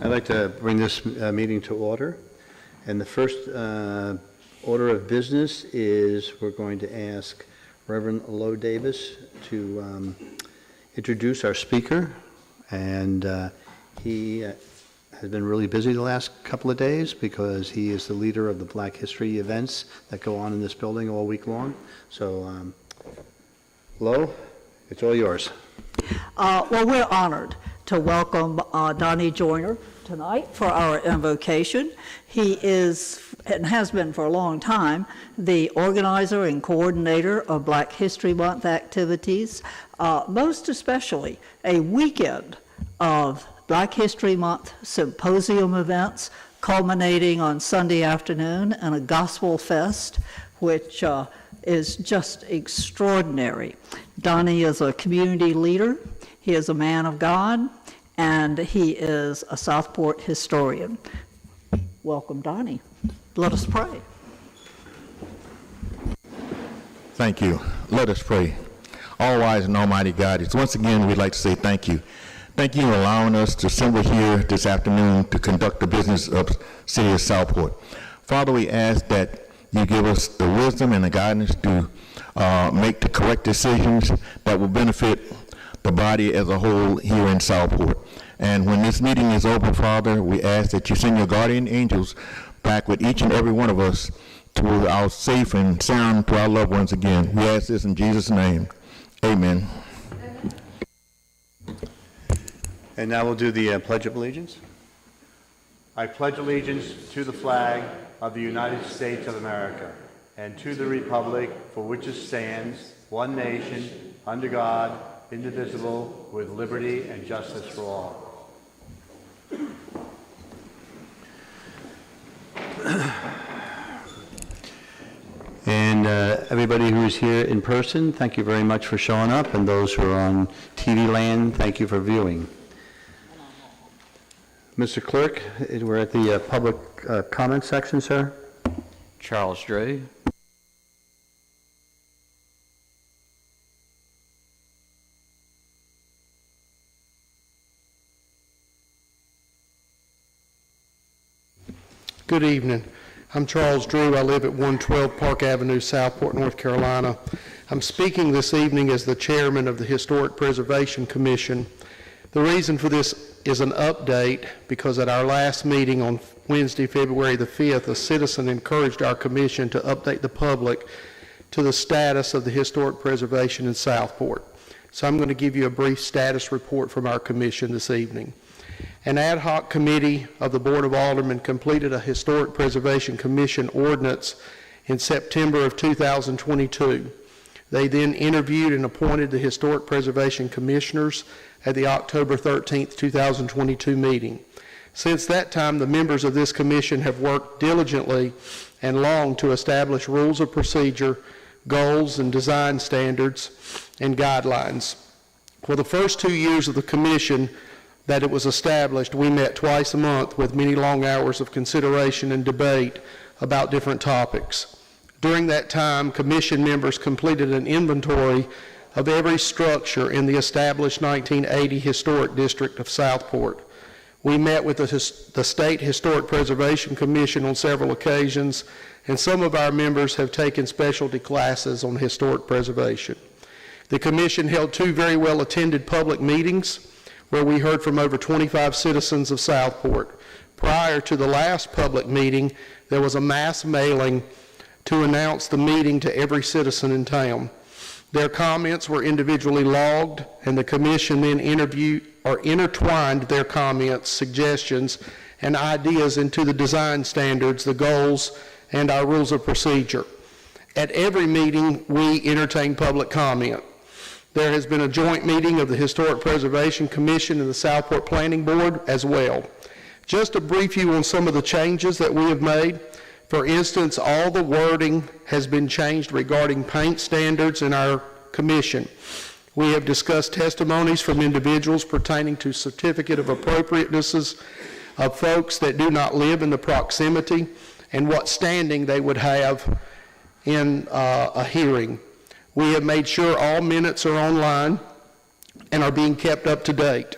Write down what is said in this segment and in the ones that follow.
I'd like to bring this meeting to order. And the first order of business is we're going to ask Reverend Lo Davis to introduce our speaker. And he has been really busy the last couple of days because he is the leader of the Black History events that go on in this building all week long. So, Lo, it's all yours. Well, we're honored to welcome Donnie Joyner tonight for our invocation. He is, and has been for a long time, the organizer and coordinator of Black History Month activities, most especially a weekend of Black History Month symposium events culminating on Sunday afternoon in a gospel fest, which is just extraordinary. Donnie is a community leader, he is a man of God, and he is a Southport historian. Welcome, Donnie. Let us pray. Thank you. Let us pray. All-wise and almighty God, it's once again we'd like to say thank you. Thank you for allowing us to assemble here this afternoon to conduct the business of the City of Southport. Father, we ask that you give us the wisdom and the guidance to make the correct decisions that will benefit the body as a whole here in Southport. And when this meeting is over, Father, we ask that you send your guardian angels back with each and every one of us to our safe and sound to our loved ones again. We ask this in Jesus' name. Amen. And now we'll do the Pledge of Allegiance. I pledge allegiance to the flag of the United States of America and to the republic for which it stands, one nation, under God, indivisible, with liberty and justice for all. And everybody who is here in person, thank you very much for showing up. And those who are on TV land, thank you for viewing. Mr. Clerk, we're at the public comment section, sir. Charles Dre. Good evening. I'm Charles Drew. I live at 112 Park Avenue, Southport, North Carolina. I'm speaking this evening as the chairman of the Historic Preservation Commission. The reason for this is an update because at our last meeting on Wednesday, February the 5th, a citizen encouraged our commission to update the public to the status of the historic preservation in Southport. So I'm going to give you a brief status report from our commission this evening. An ad hoc committee of the Board of Aldermen completed a Historic Preservation Commission ordinance in September of 2022. They then interviewed and appointed the Historic Preservation Commissioners at the October 13th, 2022 meeting. Since that time, the members of this commission have worked diligently and long to establish rules of procedure, goals and design standards, and guidelines. For the first 2 years of the commission that it was established, we met twice a month with many long hours of consideration and debate about different topics. During that time, commission members completed an inventory of every structure in the established 1980 Historic District of Southport. We met with the State Historic Preservation Commission on several occasions, and some of our members have taken specialty classes on historic preservation. The commission held 2 very well-attended public meetings where we heard from over 25 citizens of Southport. Prior to the last public meeting, there was a mass mailing to announce the meeting to every citizen in town. Their comments were individually logged, and the commission then intertwined their comments, suggestions, and ideas into the design standards, the goals, and our rules of procedure. At every meeting, we entertain public comment. There has been a joint meeting of the Historic Preservation Commission and the Southport Planning Board as well. Just to brief you on some of the changes that we have made. For instance, all the wording has been changed regarding paint standards in our commission. We have discussed testimonies from individuals pertaining to certificate of appropriatenesses of folks that do not live in the proximity and what standing they would have in a hearing. We have made sure all minutes are online and are being kept up to date.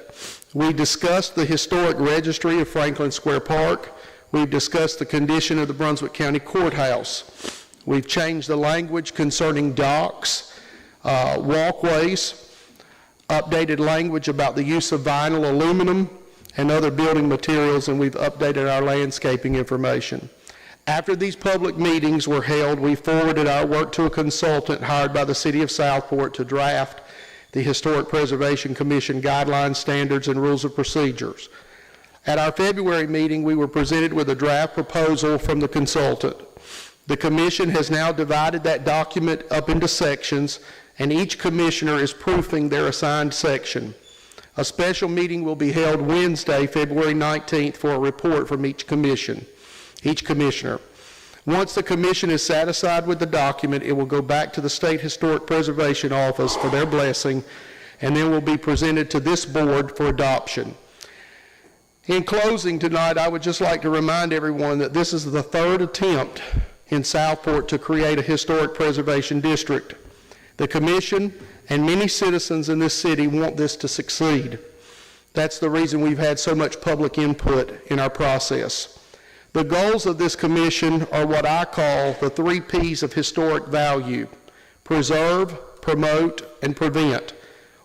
We discussed the historic registry of Franklin Square Park. We've discussed the condition of the Brunswick County Courthouse. We've changed the language concerning docks, walkways, updated language about the use of vinyl, aluminum, and other building materials, and we've updated our landscaping information. After these public meetings were held, we forwarded our work to a consultant hired by the City of Southport to draft the Historic Preservation Commission guidelines, standards, and rules of procedures. At our February meeting, we were presented with a draft proposal from the consultant. The commission has now divided that document up into sections, and each commissioner is proofing their assigned section. A special meeting will be held Wednesday, February 19th, for a report from each commissioner. Once the commission is satisfied with the document, it will go back to the State Historic Preservation Office for their blessing, and then will be presented to this board for adoption. In closing tonight, I would just like to remind everyone that this is the third attempt in Southport to create a historic preservation district. The commission and many citizens in this city want this to succeed. That's the reason we've had so much public input in our process. The goals of this commission are what I call the 3 P's of historic value: preserve, promote, and prevent.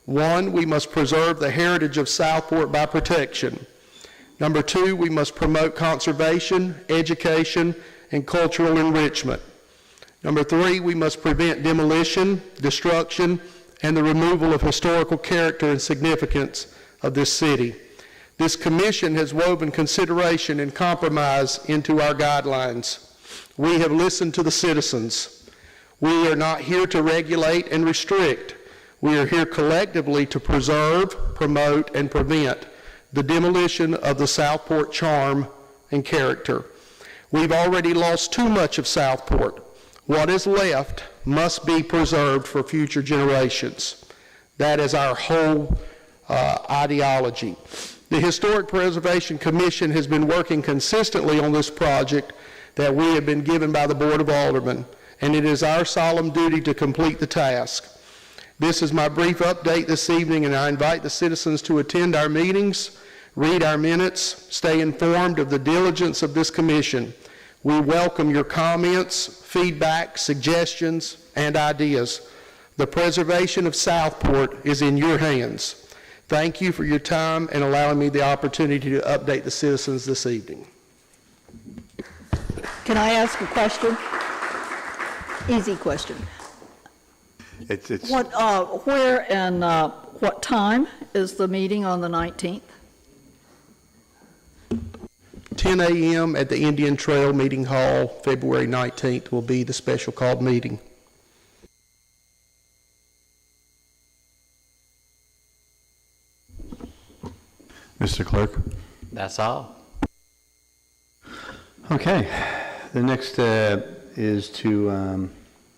1, we must preserve the heritage of Southport by protection. Number 2, we must promote conservation, education, and cultural enrichment. Number 3, we must prevent demolition, destruction, and the removal of historical character and significance of this city. This commission has woven consideration and compromise into our guidelines. We have listened to the citizens. We are not here to regulate and restrict. We are here collectively to preserve, promote, and prevent the demolition of the Southport charm and character. We've already lost too much of Southport. What is left must be preserved for future generations. That is our whole ideology. The Historic Preservation Commission has been working consistently on this project that we have been given by the Board of Aldermen, and it is our solemn duty to complete the task. This is my brief update this evening, and I invite the citizens to attend our meetings, read our minutes, stay informed of the diligence of this commission. We welcome your comments, feedback, suggestions, and ideas. The preservation of Southport is in your hands. Thank you for your time and allowing me the opportunity to update the citizens this evening. Can I ask a question? Easy question. Where and what time is the meeting on the 19th? 10 a.m. at the Indian Trail Meeting Hall, February 19th will be the special called meeting. Mr. Clerk? That's all. Okay. The next is to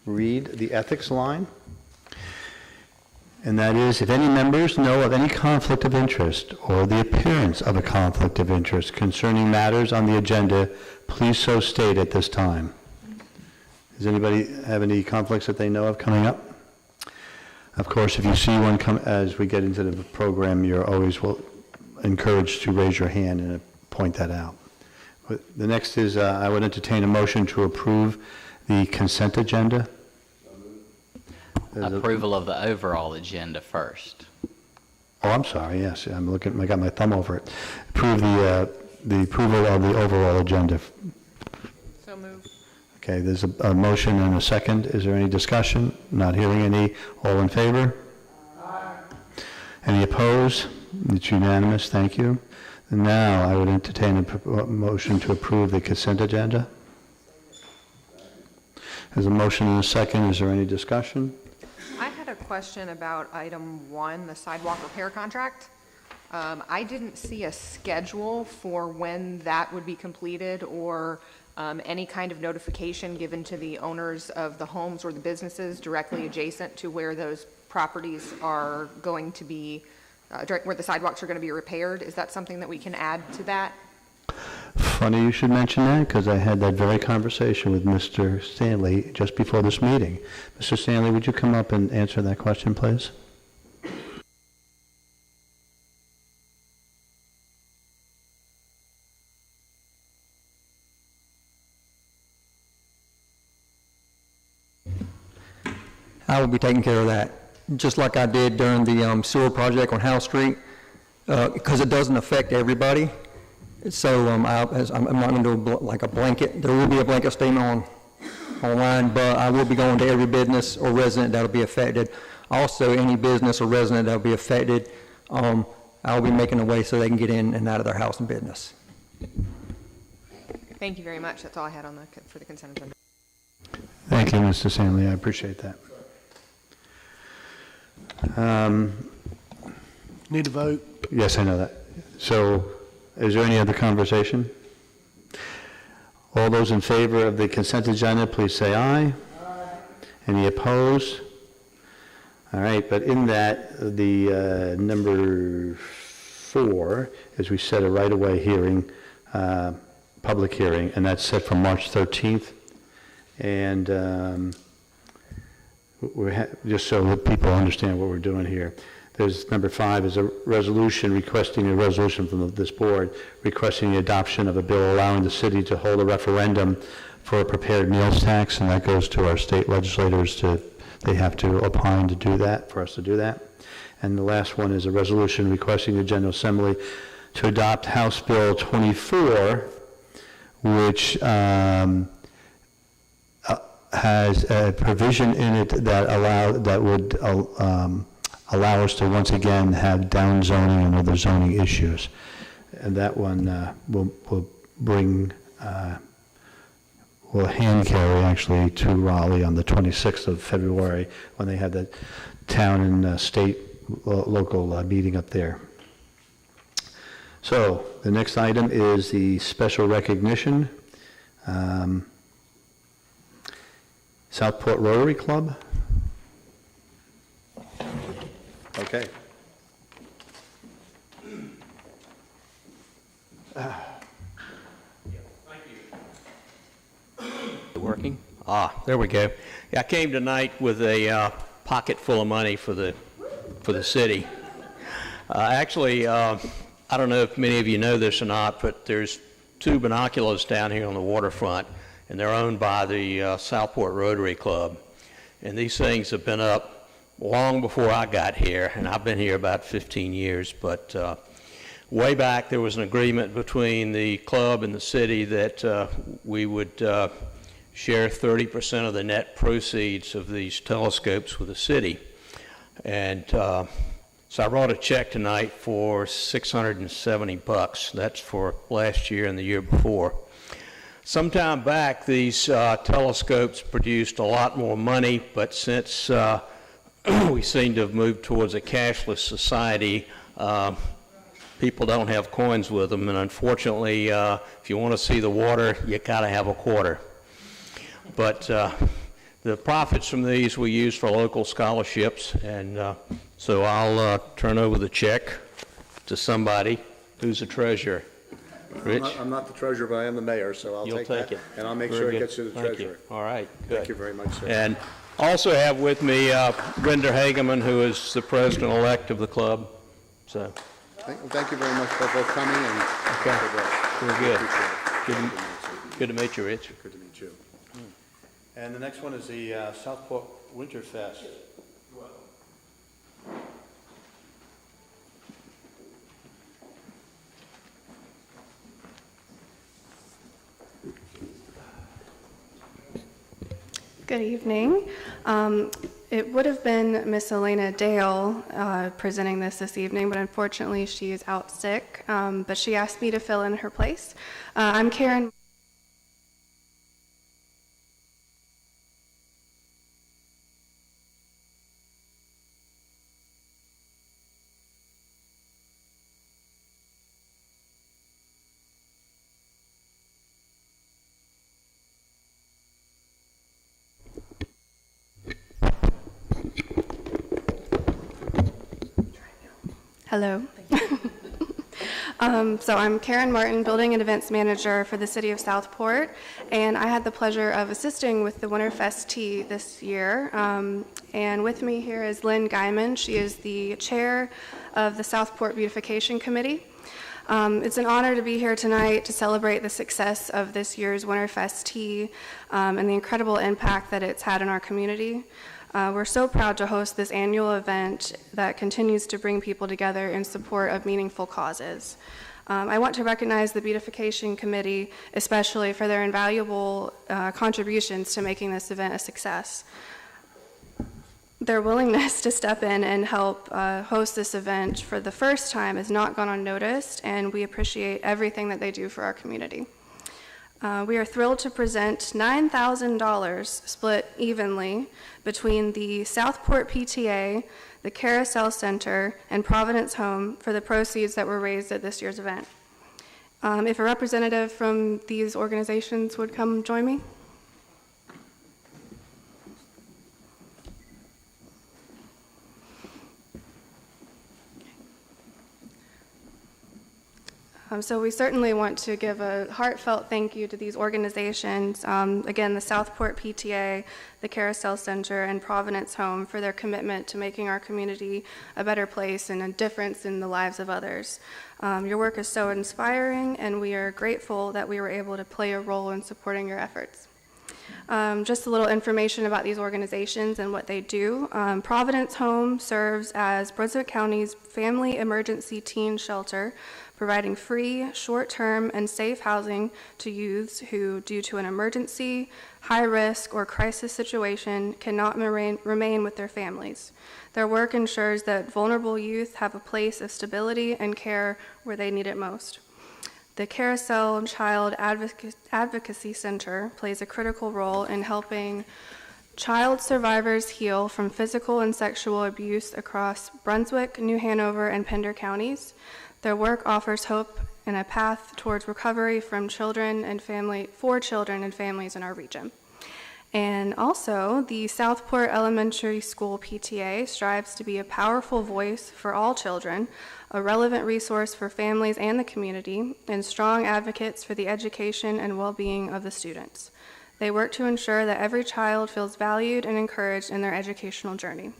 read the ethics line. And that is, if any members know of any conflict of interest or the appearance of a conflict of interest concerning matters on the agenda, please so state at this time. Does anybody have any conflicts that they know of coming up? Of course, if you see one come as we get into the program, you're always encouraged to raise your hand and point that out. But the next is, I would entertain a motion to approve the consent agenda. Approval of the overall agenda first. Oh, I'm sorry, yes, I'm looking, I got my thumb over it. Approve the approval of the overall agenda. So moved. Okay, there's a motion and a second. Is there any discussion? Not hearing any. All in favor? Aye. Any opposed? It's unanimous, thank you. And now I would entertain a motion to approve the consent agenda. There's a motion and a second. Is there any discussion? I had a question about item 1, the sidewalk repair contract. I didn't see a schedule for when that would be completed or any kind of notification given to the owners of the homes or the businesses directly adjacent to where those properties are going to be, where the sidewalks are going to be repaired. Is that something that we can add to that? Funny you should mention that, because I had that very conversation with Mr. Stanley just before this meeting. Mr. Stanley, would you come up and answer that question, please? I will be taking care of that, just like I did during the sewer project on House Street, because it doesn't affect everybody. So I'm not going to do like a blanket. There will be a blanket statement online, but I will be going to every business or resident that will be affected. Also, any business or resident that will be affected, I will be making a way so they can get in and out of their house and business. Thank you very much. That's all I had on for the consent agenda. Thank you, Mr. Stanley. I appreciate that. Need a vote? Yes, I know that. So is there any other conversation? All those in favor of the consent agenda, please say aye. Aye. Any opposed? All right, but in that, the number 4 is we set a right-of-way hearing, public hearing, and that's set for March 13th. And just so that people understand what we're doing here, there's number 5 is a resolution requesting a resolution from this board requesting the adoption of a bill allowing the city to hold a referendum for a prepared meals tax, and that goes to our state legislators they have to opine to do that, for us to do that. And the last one is a resolution requesting the General Assembly to adopt House Bill 24, which has a provision in it that would allow us to once again have down zoning and other zoning issues. And that one will bring, will hand carry actually to Raleigh on the 26th of February when they have the town and state local meeting up there. So the next item is the special recognition. Southport Rotary Club. Okay. Working? There we go. Yeah, I came tonight with a pocket full of money for the city. Actually, I don't know if many of you know this or not, but there's 2 binoculars down here on the waterfront, and they're owned by the Southport Rotary Club. And these things have been up long before I got here, and I've been here about 15 years, but way back there was an agreement between the club and the city that we would share 30% of the net proceeds of these telescopes with the city. And so I wrote a check tonight for $670. That's for last year and the year before. Sometime back, these telescopes produced a lot more money, but since we seem to have moved towards a cashless society, people don't have coins with them, and unfortunately, if you want to see the water, you gotta have a quarter. But the profits from these we use for local scholarships, and so I'll turn over the check to somebody who's a treasurer. Rich? I'm not the treasurer, but I am the mayor, so I'll take that. And I'll make Very sure good. it gets to the Thank treasurer. You. All right, good. Thank you very much, sir. And also have with me Brenda Hageman, who is the president-elect of the club. So. Thank you very much for both coming and Okay. Very good. Good to meet you, Rich. Good to meet you. And the next one is the Southport Winterfest. Good evening. It would have been Miss Elena Dale presenting this evening, but unfortunately she is out sick, but she asked me to fill in her place. I'm Karen. Hello. So I'm Karen Martin, Building and Events Manager for the City of Southport, and I had the pleasure of assisting with the Winterfest Tea this year. And with me here is Lynn Guyman. She is the chair of the Southport Beautification Committee. It's an honor to be here tonight to celebrate the success of this year's Winterfest Tea and the incredible impact that it's had in our community. We're so proud to host this annual event that continues to bring people together in support of meaningful causes. I want to recognize the Beautification Committee, especially for their invaluable contributions to making this event a success. Their willingness to step in and help host this event for the first time has not gone unnoticed, and we appreciate everything that they do for our community. We are thrilled to present $9,000 split evenly between the Southport PTA, the Carousel Center, and Providence Home for the proceeds that were raised at this year's event. If a representative from these organizations would come join me. So we certainly want to give a heartfelt thank you to these organizations, again, the Southport PTA, the Carousel Center, and Providence Home for their commitment to making our community a better place and a difference in the lives of others. Your work is so inspiring, and we are grateful that we were able to play a role in supporting your efforts. Just a little information about these organizations and what they do. Providence Home serves as Brunswick County's family emergency teen shelter, providing free, short-term, and safe housing to youths who, due to an emergency, high-risk, or crisis situation, cannot remain with their families. Their work ensures that vulnerable youth have a place of stability and care where they need it most. The Carousel Child Advocacy Center plays a critical role in helping child survivors heal from physical and sexual abuse across Brunswick, New Hanover, and Pender counties. Their work offers hope and a path towards recovery for children and families in our region. And also, the Southport Elementary School PTA strives to be a powerful voice for all children, a relevant resource for families and the community, and strong advocates for the education and well-being of the students. They work to ensure that every child feels valued and encouraged in their educational journey.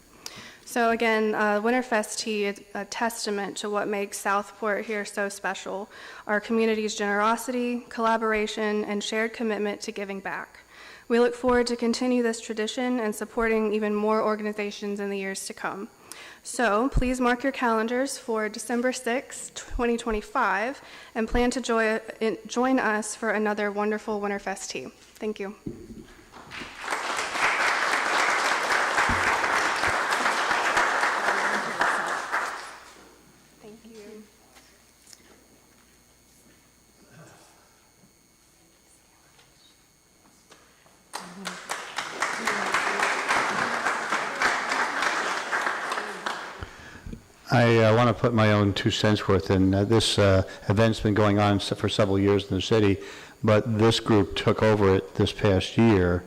So again, Winterfest Tea is a testament to what makes Southport here so special, our community's generosity, collaboration, and shared commitment to giving back. We look forward to continue this tradition and supporting even more organizations in the years to come. So please mark your calendars for December 6, 2025, and plan to join us for another wonderful Winterfest Tea. Thank you. I want to put my own 2 cents worth in. This event's been going on for several years in the city, but this group took over it this past year,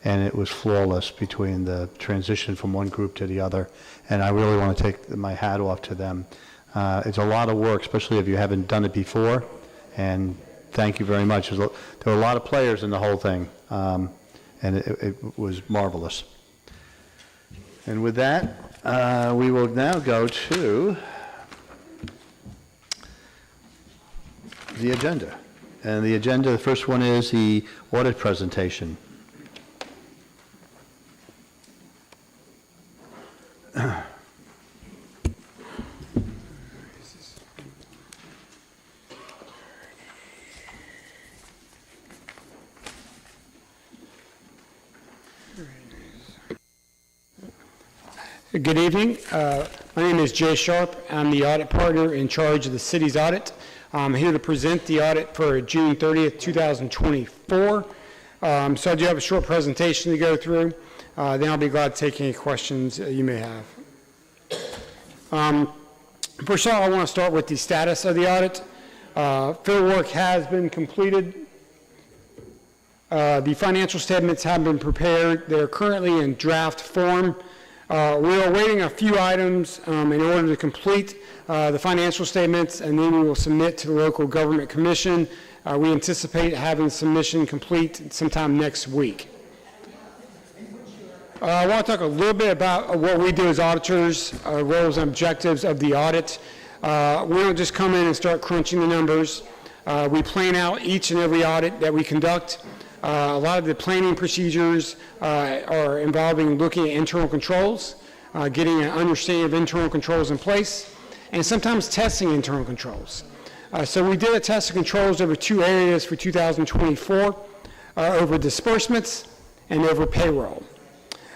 and it was flawless between the transition from one group to the other, and I really want to take my hat off to them. It's a lot of work, especially if you haven't done it before, and thank you very much. There were a lot of players in the whole thing, and it was marvelous. And with that, we will now go to the agenda. And the agenda, the first one is the audit presentation. Good evening. My name is Jay Sharp. I'm the audit partner in charge of the city's audit. I'm here to present the audit for June 30th, 2024. So I do have a short presentation to go through. Then I'll be glad to take any questions you may have. First of all, I want to start with the status of the audit. Field work has been completed. The financial statements have been prepared. They're currently in draft form. We are awaiting a few items in order to complete the financial statements, and then we will submit to the local government commission. We anticipate having submission complete sometime next week. I want to talk a little bit about what we do as auditors, roles and objectives of the audit. We don't just come in and start crunching the numbers. We plan out each and every audit that we conduct. A lot of the planning procedures are involving looking at internal controls, getting an understanding of internal controls in place, and sometimes testing internal controls. So we did a test of controls over 2 areas for 2024, over disbursements and over payroll.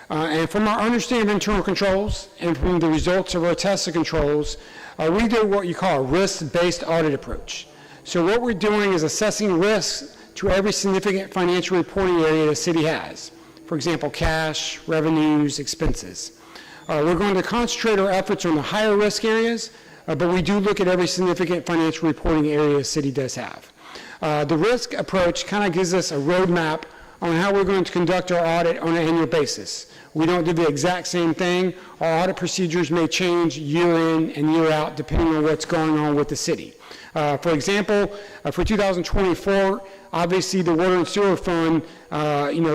And from our understanding of internal controls and from the results of our test of controls, we do what you call a risk-based audit approach. So what we're doing is assessing risks to every significant financial reporting area the city has. For example, cash, revenues, expenses. We're going to concentrate our efforts on the higher risk areas, but we do look at every significant financial reporting area the city does have. The risk approach kind of gives us a roadmap on how we're going to conduct our audit on an annual basis. We don't do the exact same thing. Our audit procedures may change year in and year out depending on what's going on with the city. For example, for 2024, obviously the water and sewer fund,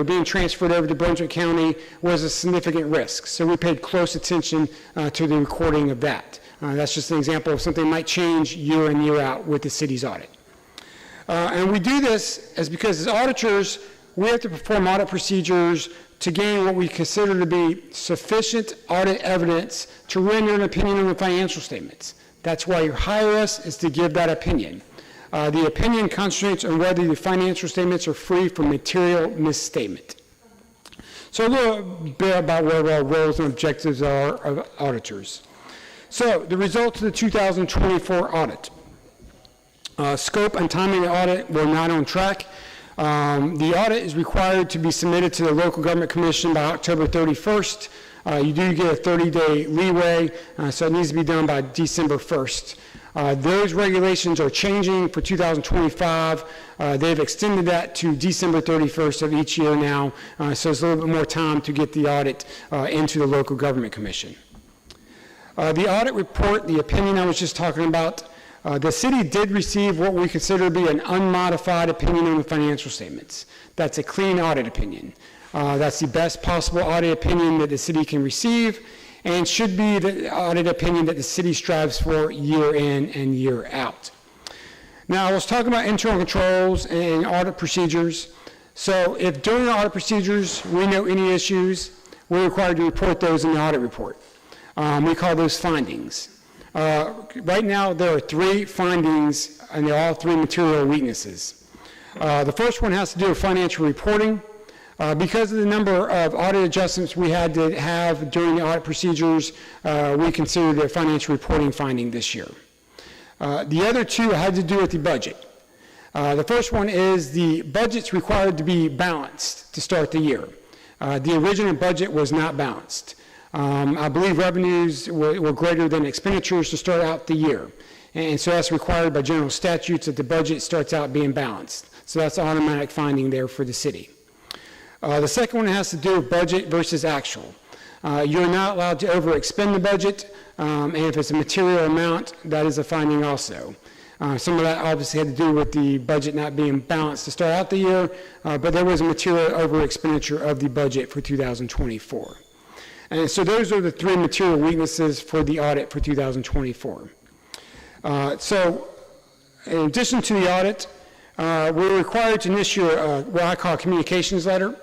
being transferred over to Brunswick County was a significant risk. So we paid close attention to the recording of that. That's just an example of something that might change year in, year out with the city's audit. And we do this because as auditors, we have to perform audit procedures to gain what we consider to be sufficient audit evidence to render an opinion on the financial statements. That's why you hire us, is to give that opinion. The opinion concentrates on whether the financial statements are free from material misstatement. So a little bit about what our roles and objectives are of auditors. So the results of the 2024 audit. Scope and timing of the audit were not on track. The audit is required to be submitted to the Local Government Commission by October 31st. You do get a 30-day leeway, so it needs to be done by December 1st. Those regulations are changing for 2025. They've extended that to December 31st of each year now, so it's a little bit more time to get the audit into the Local Government Commission. The audit report, the opinion I was just talking about, the city did receive what we consider to be an unmodified opinion on the financial statements. That's a clean audit opinion. That's the best possible audit opinion that the city can receive and should be the audit opinion that the city strives for year in and year out. Now, I was talking about internal controls and audit procedures. So if during the audit procedures we know any issues, we're required to report those in the audit report. We call those findings. Right now, there are 3 findings, and they're all 3 material weaknesses. The first one has to do with financial reporting. Because of the number of audit adjustments we had to have during the audit procedures, we considered a financial reporting finding this year. The other 2 had to do with the budget. The first one is the budget's required to be balanced to start the year. The original budget was not balanced. I believe revenues were greater than expenditures to start out the year. And so that's required by general statutes that the budget starts out being balanced. So that's an automatic finding there for the city. The second one has to do with budget versus actual. You're not allowed to overexpend the budget, and if it's a material amount, that is a finding also. Some of that obviously had to do with the budget not being balanced to start out the year, but there was a material overexpenditure of the budget for 2024. And so those are the 3 material weaknesses for the audit for 2024. So in addition to the audit, we're required to issue what I call a communications letter.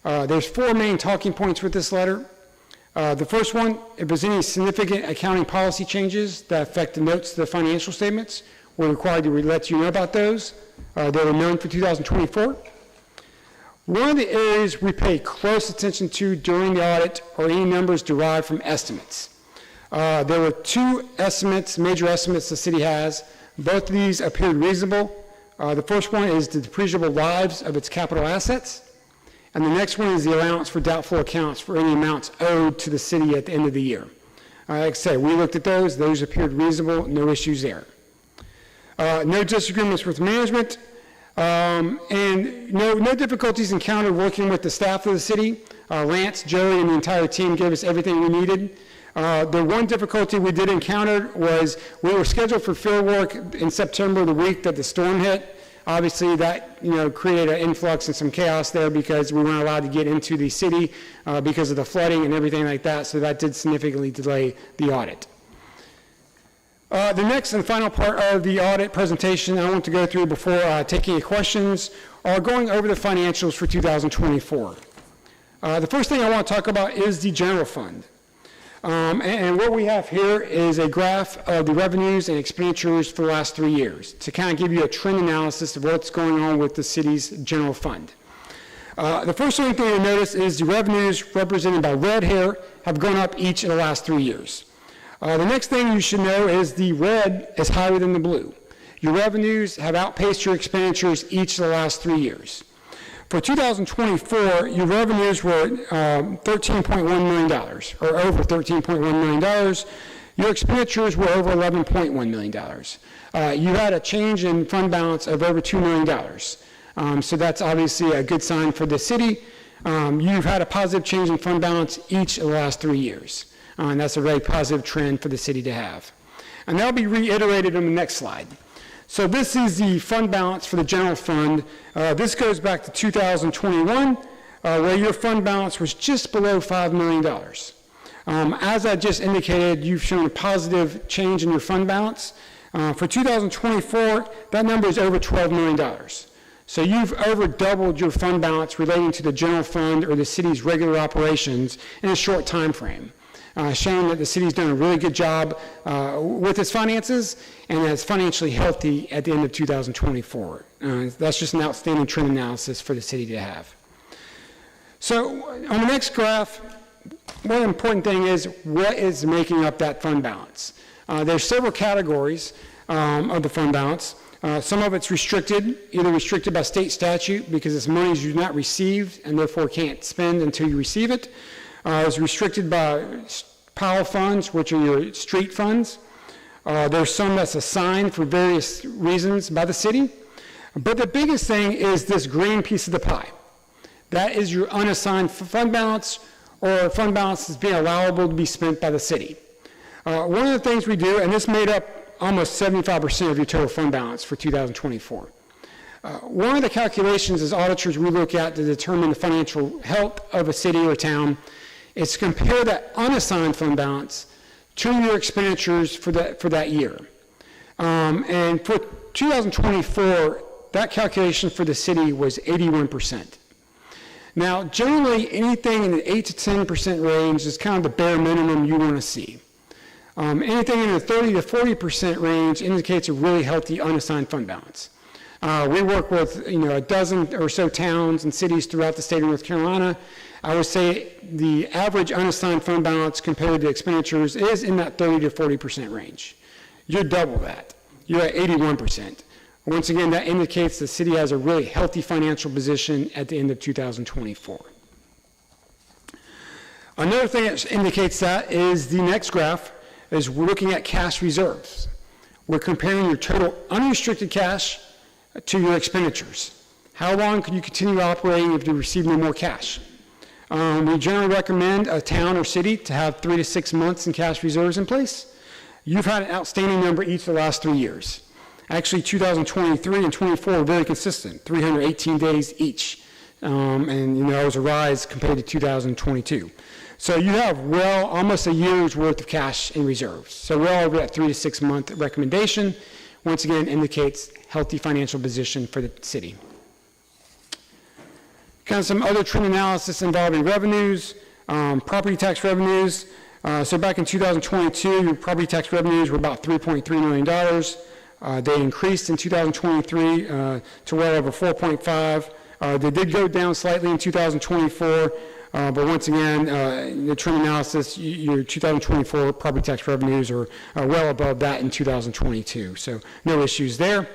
There's 4 main talking points with this letter. The first one, if there's any significant accounting policy changes that affect the notes to the financial statements, we're required to let you know about those. They were known for 2024. One of the areas we pay close attention to during the audit are any numbers derived from estimates. There were 2 estimates, major estimates the city has. Both of these appeared reasonable. The first one is the depreciable lives of its capital assets. And the next one is the allowance for doubtful accounts for any amounts owed to the city at the end of the year. Like I said, we looked at those. Those appeared reasonable. No issues there. No disagreements with management. And no difficulties encountered working with the staff of the city. Lance, Joey, and the entire team gave us everything we needed. The one difficulty we did encounter was we were scheduled for field work in September, the week that the storm hit. Obviously, that created an influx and some chaos there because we weren't allowed to get into the city because of the flooding and everything like that. So that did significantly delay the audit. The next and final part of the audit presentation I want to go through before taking any questions are going over the financials for 2024. The first thing I want to talk about is the general fund. And what we have here is a graph of the revenues and expenditures for the last 3 years to kind of give you a trend analysis of what's going on with the city's general fund. The first thing you'll notice is the revenues represented by red here have gone up each of the last 3 years. The next thing you should know is the red is higher than the blue. Your revenues have outpaced your expenditures each of the last 3 years. For 2024, your revenues were $13.1 million, or over $13.1 million. Your expenditures were over $11.1 million. You had a change in fund balance of over $2 million. So that's obviously a good sign for the city. You've had a positive change in fund balance each of the last 3 years. And that's a very positive trend for the city to have. And that'll be reiterated on the next slide. So this is the fund balance for the general fund. This goes back to 2021, where your fund balance was just below $5 million. As I just indicated, you've shown a positive change in your fund balance. For 2024, that number is over $12 million. So you've over doubled your fund balance relating to the general fund or the city's regular operations in a short time frame. Showing that the city's done a really good job with its finances and that it's financially healthy at the end of 2024. That's just an outstanding trend analysis for the city to have. So on the next graph, one important thing is what is making up that fund balance. There's several categories of the fund balance. Some of it's restricted, either restricted by state statute because it's monies you've not received and therefore can't spend until you receive it. It's restricted by POW funds, which are your street funds. There's some that's assigned for various reasons by the city. But the biggest thing is this green piece of the pie. That is your unassigned fund balance or fund balance that's being allowable to be spent by the city. One of the things we do, and this made up almost 75% of your total fund balance for 2024. One of the calculations as auditors we look at to determine the financial health of a city or town is to compare that unassigned fund balance to your expenditures for that year. And for 2024, that calculation for the city was 81%. Now, generally, anything in the 8 to 10% range is kind of the bare minimum you want to see. Anything in the 30 to 40% range indicates a really healthy unassigned fund balance. We work with a dozen or so towns and cities throughout the state of North Carolina. I would say the average unassigned fund balance compared to expenditures is in that 30 to 40% range. You're double that. You're at 81%. Once again, that indicates the city has a really healthy financial position at the end of 2024. Another thing that indicates that is the next graph is we're looking at cash reserves. We're comparing your total unrestricted cash to your expenditures. How long can you continue operating if you receive no more cash? We generally recommend a town or city to have 3 to 6 months in cash reserves in place. You've had an outstanding number each of the last 3 years. Actually, 2023 and 24 are very consistent, 318 days each. And it was a rise compared to 2022. So you have almost a year's worth of cash in reserves. So well over that 3 to 6 month recommendation, once again indicates healthy financial position for the city. Kind of some other trend analysis involving revenues, property tax revenues. So back in 2022, your property tax revenues were about $3.3 million. They increased in 2023 to well over 4.5. They did go down slightly in 2024, but once again, the trend analysis, your 2024 property tax revenues are well above that in 2022. So no issues there.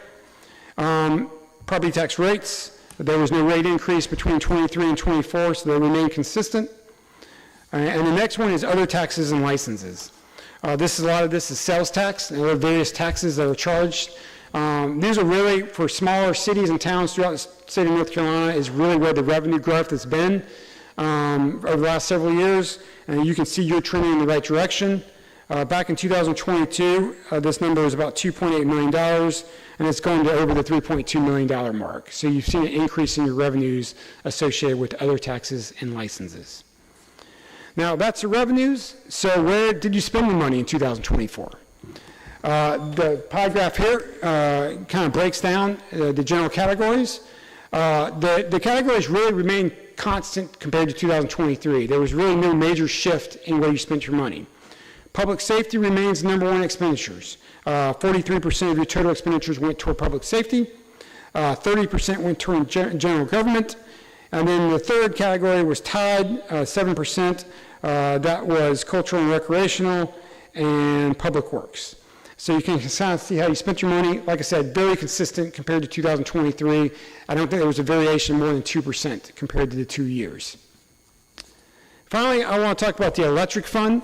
Property tax rates. There was no rate increase between 23 and 24, so they remain consistent. And the next one is other taxes and licenses. A lot of this is sales tax and other various taxes that are charged. These are really, for smaller cities and towns throughout the state of North Carolina, is really where the revenue growth has been over the last several years. And you can see you're trending in the right direction. Back in 2022, this number was about $2.8 million, and it's going to over the $3.2 million mark. So you've seen an increase in your revenues associated with other taxes and licenses. Now, that's the revenues. So where did you spend your money in 2024? The pie graph here kind of breaks down the general categories. The categories really remain constant compared to 2023. There was really no major shift in where you spent your money. Public safety remains number one expenditures. 43% of your total expenditures went toward public safety. 30% went toward general government. And then the third category was tied, 7%. That was cultural and recreational and public works. So you can kind of see how you spent your money. Like I said, very consistent compared to 2023. I don't think there was a variation more than 2% compared to the 2 years. Finally, I want to talk about the electric fund.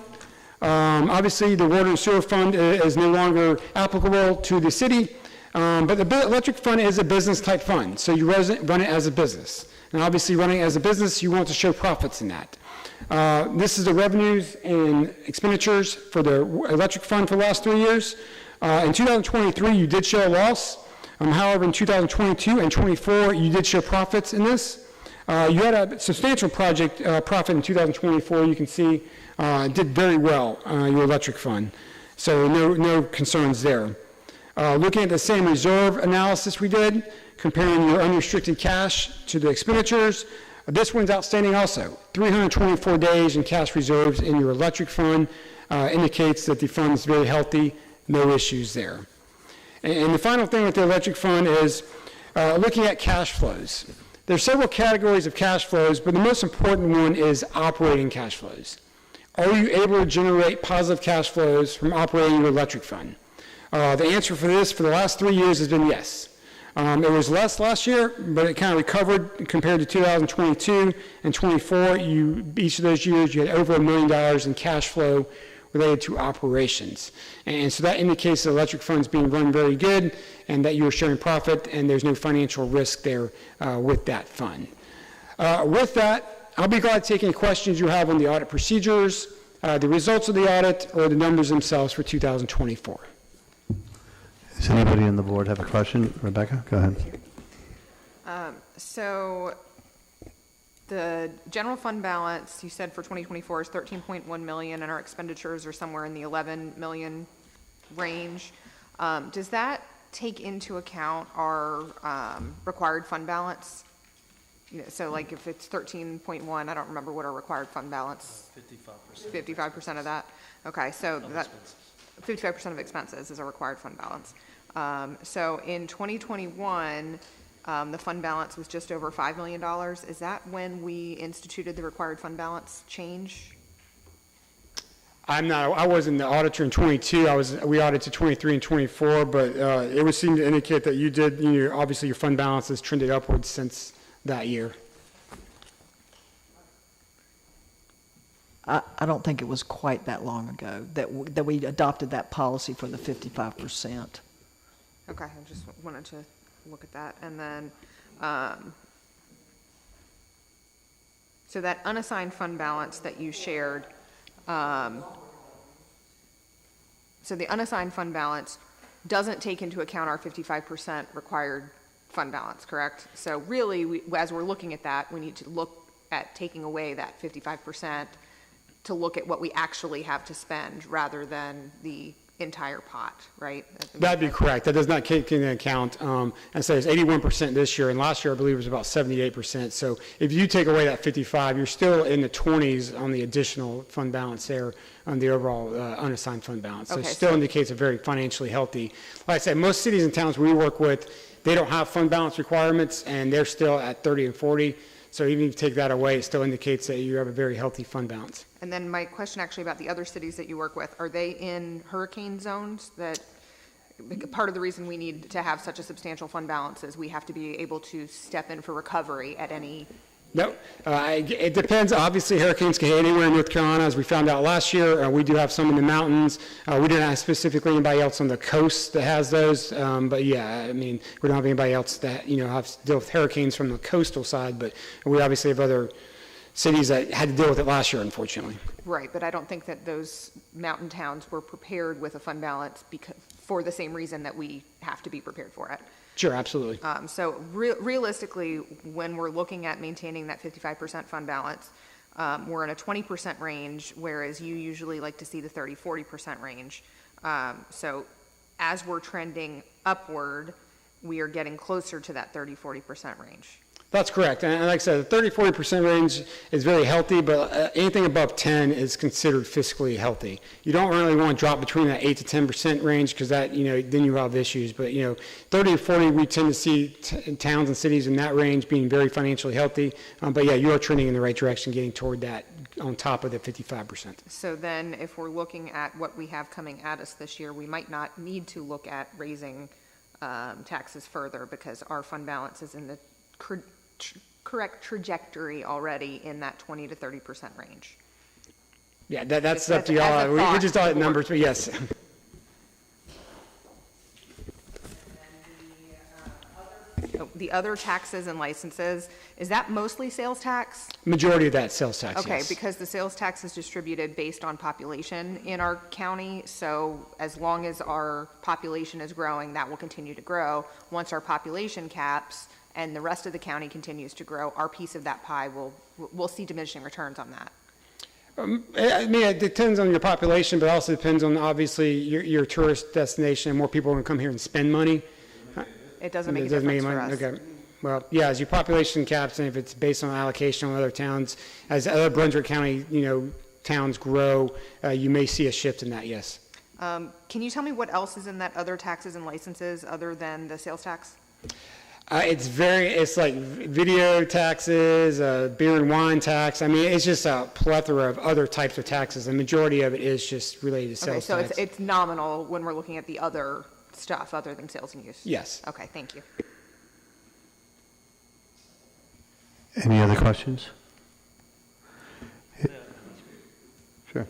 Obviously, the water and sewer fund is no longer applicable to the city, but the electric fund is a business-type fund, so you run it as a business. And obviously, running it as a business, you want to show profits in that. This is the revenues and expenditures for the electric fund for the last 3 years. In 2023, you did show a loss. However, in 2022 and 24, you did show profits in this. You had a substantial project profit in 2024. You can see did very well, your electric fund. So no concerns there. Looking at the same reserve analysis we did, comparing your unrestricted cash to the expenditures, this one's outstanding also. 324 days in cash reserves in your electric fund indicates that the fund is very healthy, no issues there. And the final thing with the electric fund is looking at cash flows. There's several categories of cash flows, but the most important one is operating cash flows. Are you able to generate positive cash flows from operating your electric fund? The answer for this for the last 3 years has been yes. It was less last year, but it kind of recovered compared to 2022 and 24. Each of those years, you had over $1 million in cash flow related to operations. And so that indicates the electric fund is being run very good and that you're showing profit and there's no financial risk there with that fund. With that, I'll be glad to take any questions you have on the audit procedures, the results of the audit, or the numbers themselves for 2024. Does anybody on the board have a question? Rebecca, go ahead. So the general fund balance, you said for 2024 is 13.1 million, and our expenditures are somewhere in the 11 million range. Does that take into account our required fund balance? So like if it's 13.1, I don't remember what our required fund balance. 55%. 55% of that. Okay, so that 55% of expenses is our required fund balance. So in 2021, the fund balance was just over $5 million. Is that when we instituted the required fund balance change? I wasn't the auditor in 22. We audited 23 and 24, but it would seem to indicate that you did, obviously your fund balance has trended upwards since that year. I don't think it was quite that long ago that we adopted that policy for the 55%. Okay, I just wanted to look at that. And then, so that unassigned fund balance that you shared, so the unassigned fund balance doesn't take into account our 55% required fund balance, correct? So really, as we're looking at that, we need to look at taking away that 55% to look at what we actually have to spend rather than the entire pot, right? That'd be correct. That does not take into account, and so it's 81% this year, and last year I believe it was about 78%. So if you take away that 55, you're still in the 20s on the additional fund balance there on the overall unassigned fund balance. So okay, it still indicates a very financially healthy. Like I said, most cities and towns we work with, they don't have fund balance requirements, and they're still at 30 and 40. So even if you take that away, it still indicates that you have a very healthy fund balance. And then my question actually about the other cities that you work with, are they in hurricane zones? That part of the reason we need to have such a substantial fund balance is we have to be able to step in for recovery at any. No, it depends. Obviously, hurricanes can hit anywhere in North Carolina, as we found out last year. We do have some in the mountains. We didn't have specifically anybody else on the coast that has those. But yeah, I mean, we don't have anybody else that, have to deal with hurricanes from the coastal side. But we obviously have other cities that had to deal with it last year, unfortunately. Right, but I don't think that those mountain towns were prepared with a fund balance for the same reason that we have to be prepared for it. Sure, absolutely. So realistically, when we're looking at maintaining that 55% fund balance, we're in a 20% range, whereas you usually like to see the 30-40% range. So as we're trending upward, we are getting closer to that 30-40% range. That's correct. And like I said, the 30-40% range is very healthy, but anything above 10 is considered fiscally healthy. You don't really want to drop between that 8 to 10% range because that, then you have issues. But, 30 to 40, we tend to see towns and cities in that range being very financially healthy. But yeah, you are trending in the right direction, getting toward that on top of the 55%. So then if we're looking at what we have coming at us this year, we might not need to look at raising taxes further because our fund balance is in the correct trajectory already in that 20 to 30% range. Yeah, that's Just up to as a y'all. We thought just audit numbers, but yes. The other taxes and licenses, is that mostly sales tax? Majority of that sales tax, Okay, yes. because the sales tax is distributed based on population in our county, so as long as our population is growing, that will continue to grow. Once our population caps and the rest of the county continues to grow, our piece of that pie we'll see diminishing returns on that. I mean, it depends on your population, but also depends on, obviously, your tourist destination, and more people are going to come here and spend money. It doesn't make a difference for us. Okay. Well, yeah, as your population caps, and if it's based on allocation on other towns, as other Brunswick County, towns grow, you may see a shift in that, yes. Can you tell me what else is in that other taxes and licenses other than the sales tax? It's like video taxes, beer and wine tax. I mean, it's just a plethora of other types of taxes. The majority of it is just related to sales tax. Okay, so it's nominal when we're looking at the other stuff other than sales and use? Yes. Okay, thank you. Any other questions? Sure.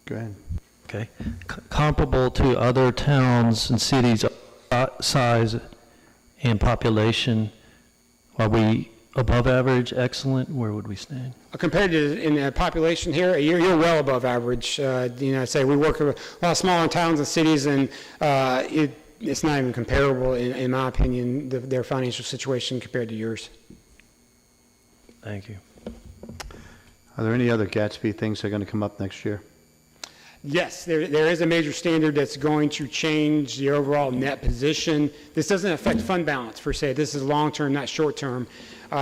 Go ahead. Okay. Comparable to other towns and cities, size and population, are we above average, excellent? Where would we stand? Compared to in the population here, you're well above average. Say we work with a lot of smaller towns and cities, and it's not even comparable, in my opinion, their financial situation compared to yours. Thank you. Are there any other Gatsby things that are going to come up next year? Yes, there is a major standard that's going to change the overall net position. This doesn't affect fund balance per se. This is long-term, not short-term.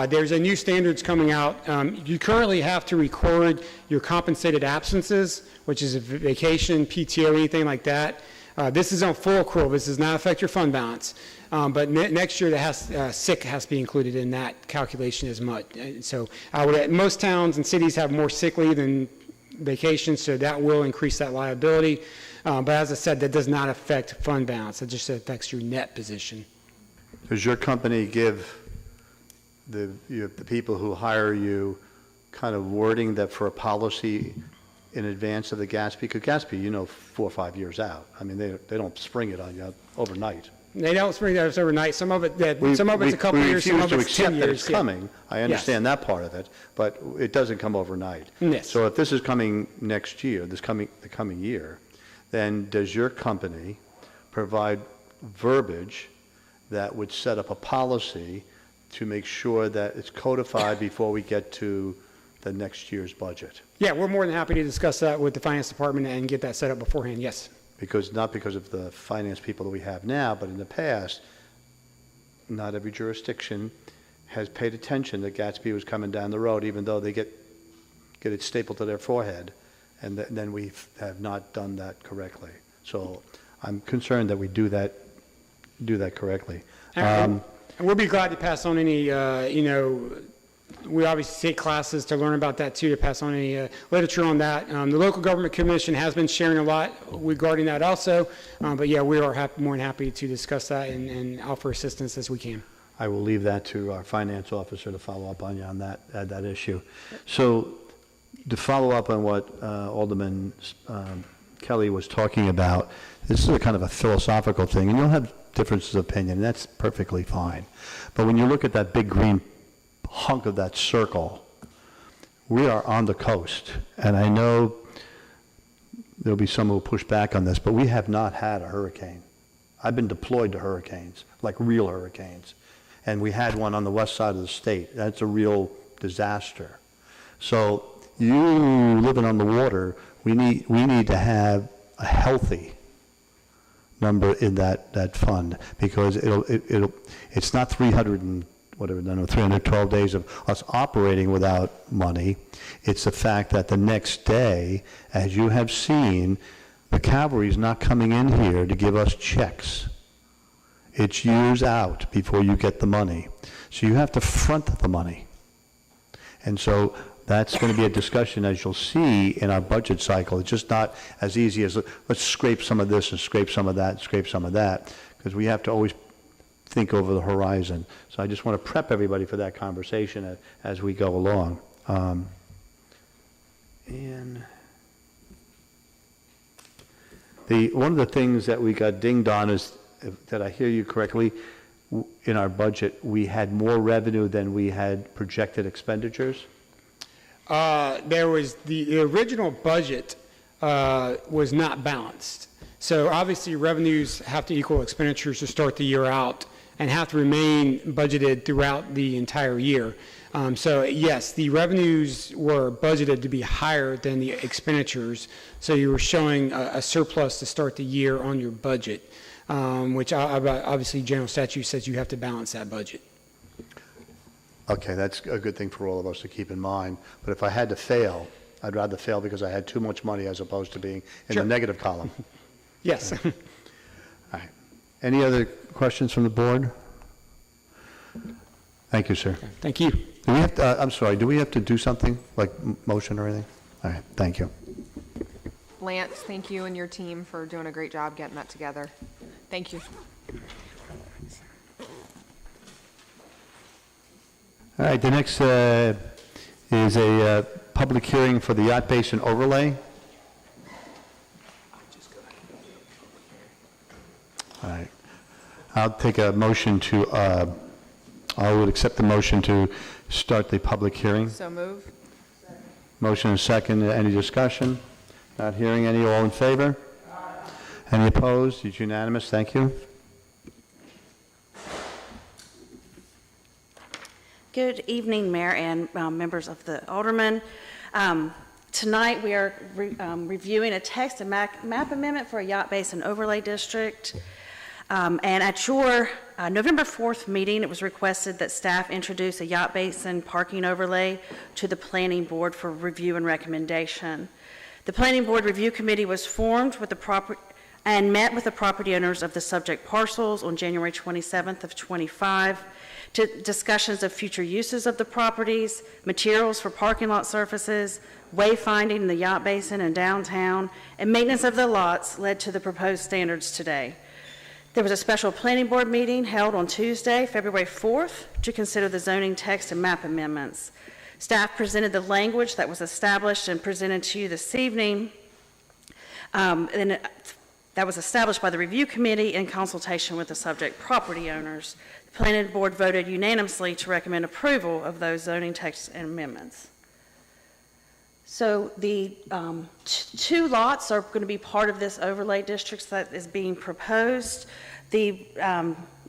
There's a new standards coming out. You currently have to record your compensated absences, which is a vacation, PTO, anything like that. This is on full accrual. This does not affect your fund balance. But next year, sick has to be included in that calculation as much. So most towns and cities have more sick leave than vacation, so that will increase that liability. But as I said, that does not affect fund balance. It just affects your net position. Does your company give the people who hire you kind of wording that for a policy in advance of the Gatsby? Because Gatsby, 4 or 5 years out. I mean, they don't spring it on you overnight. They don't spring it overnight. Some of it's a couple of years, some of it's 10 years. That it's coming. I understand that part of it, but it doesn't come overnight. Yes. So if this is coming next year, the coming year, then does your company provide verbiage that would set up a policy to make sure that it's codified before we get to the next year's budget? Yeah, we're more than happy to discuss that with the finance department and get that set up beforehand, yes. Not because of the finance people that we have now, but in the past, not every jurisdiction has paid attention that Gatsby was coming down the road, even though they get it stapled to their forehead, and then we have not done that correctly. So I'm concerned that we do that correctly. And we'll be glad to pass on any, we obviously take classes to learn about that too, to pass on any literature on that. The Local Government Commission has been sharing a lot regarding that also, but yeah, we are more than happy to discuss that and offer assistance as we can. I will leave that to our finance officer to follow up on you on that issue. So to follow up on what Alderman Kelly was talking about, this is a kind of a philosophical thing, and you'll have differences of opinion, and that's perfectly fine. But when you look at that big green hunk of that circle, we are on the coast, and I know there'll be some who will push back on this, but we have not had a hurricane. I've been deployed to hurricanes, like real hurricanes, and we had one on the west side of the state. That's a real disaster. So you living on the water, we need to have a healthy number in that fund, because it's not 312 days of us operating without money. It's the fact that the next day, as you have seen, the cavalry is not coming in here to give us checks. It's years out before you get the money. So you have to front the money. And so that's going to be a discussion, as you'll see, in our budget cycle. It's just not as easy as, let's scrape some of this and scrape some of that and scrape some of that, because we have to always think over the horizon. So I just want to prep everybody for that conversation as we go along. One of the things that we got dinged on is, that I hear you correctly, in our budget, we had more revenue than we had projected expenditures? There was, the original budget was not balanced. So obviously revenues have to equal expenditures to start the year out and have to remain budgeted throughout the entire year. So yes, the revenues were budgeted to be higher than the expenditures. So you were showing a surplus to start the year on your budget, which obviously general statute says you have to balance that budget. Okay, that's a good thing for all of us to keep in mind. But if I had to fail, I'd rather fail because I had too much money as opposed to being in the negative column. Yes. All right. Any other questions from the board? Thank you, sir. Thank you. Do we have to, I'm sorry, do we have to do something, like motion or anything? All right, thank you. Lance, thank you and your team for doing a great job getting that together. Thank you. All right, the next is a public hearing for the Yacht Basin overlay. All right. I'll take a motion to, I would accept the motion to start the public hearing. So move. Motion and second. Any discussion? Not hearing any. All in favor? Any opposed? It's unanimous. Thank you. Good evening, Mayor and members of the Aldermen. Tonight we are reviewing a text and map amendment for a Yacht Basin Overlay District. And at your November 4th meeting, it was requested that staff introduce a Yacht Basin parking overlay to the Planning Board for review and recommendation. The Planning Board Review Committee was formed with the and met with the property owners of the subject parcels on January 27th of 25. To discussions of future uses of the properties, materials for parking lot surfaces, wayfinding in the Yacht Basin and downtown, and maintenance of the lots led to the proposed standards today. There was a special planning board meeting held on Tuesday, February 4th, to consider the zoning text and map amendments. Staff presented the language that was established and presented to you this evening, that was established by the review committee in consultation with the subject property owners. The planning board voted unanimously to recommend approval of those zoning texts and amendments. So the two lots are going to be part of this overlay district that is being proposed. The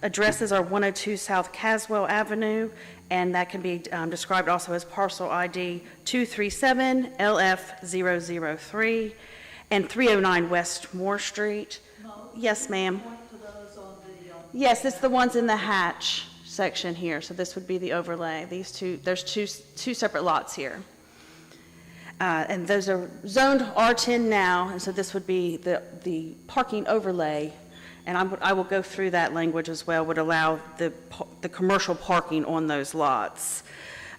addresses are 102 South Caswell Avenue, and that can be described also as parcel ID 237LF003, and 309 West Moore Street. No, yes, ma'am. Yes, it's the ones in the hatch section here. So this would be the overlay. These two, there's two separate lots here. And those are zoned R10 now, and so this would be the parking overlay. And I will go through that language as well, would allow the commercial parking on those lots.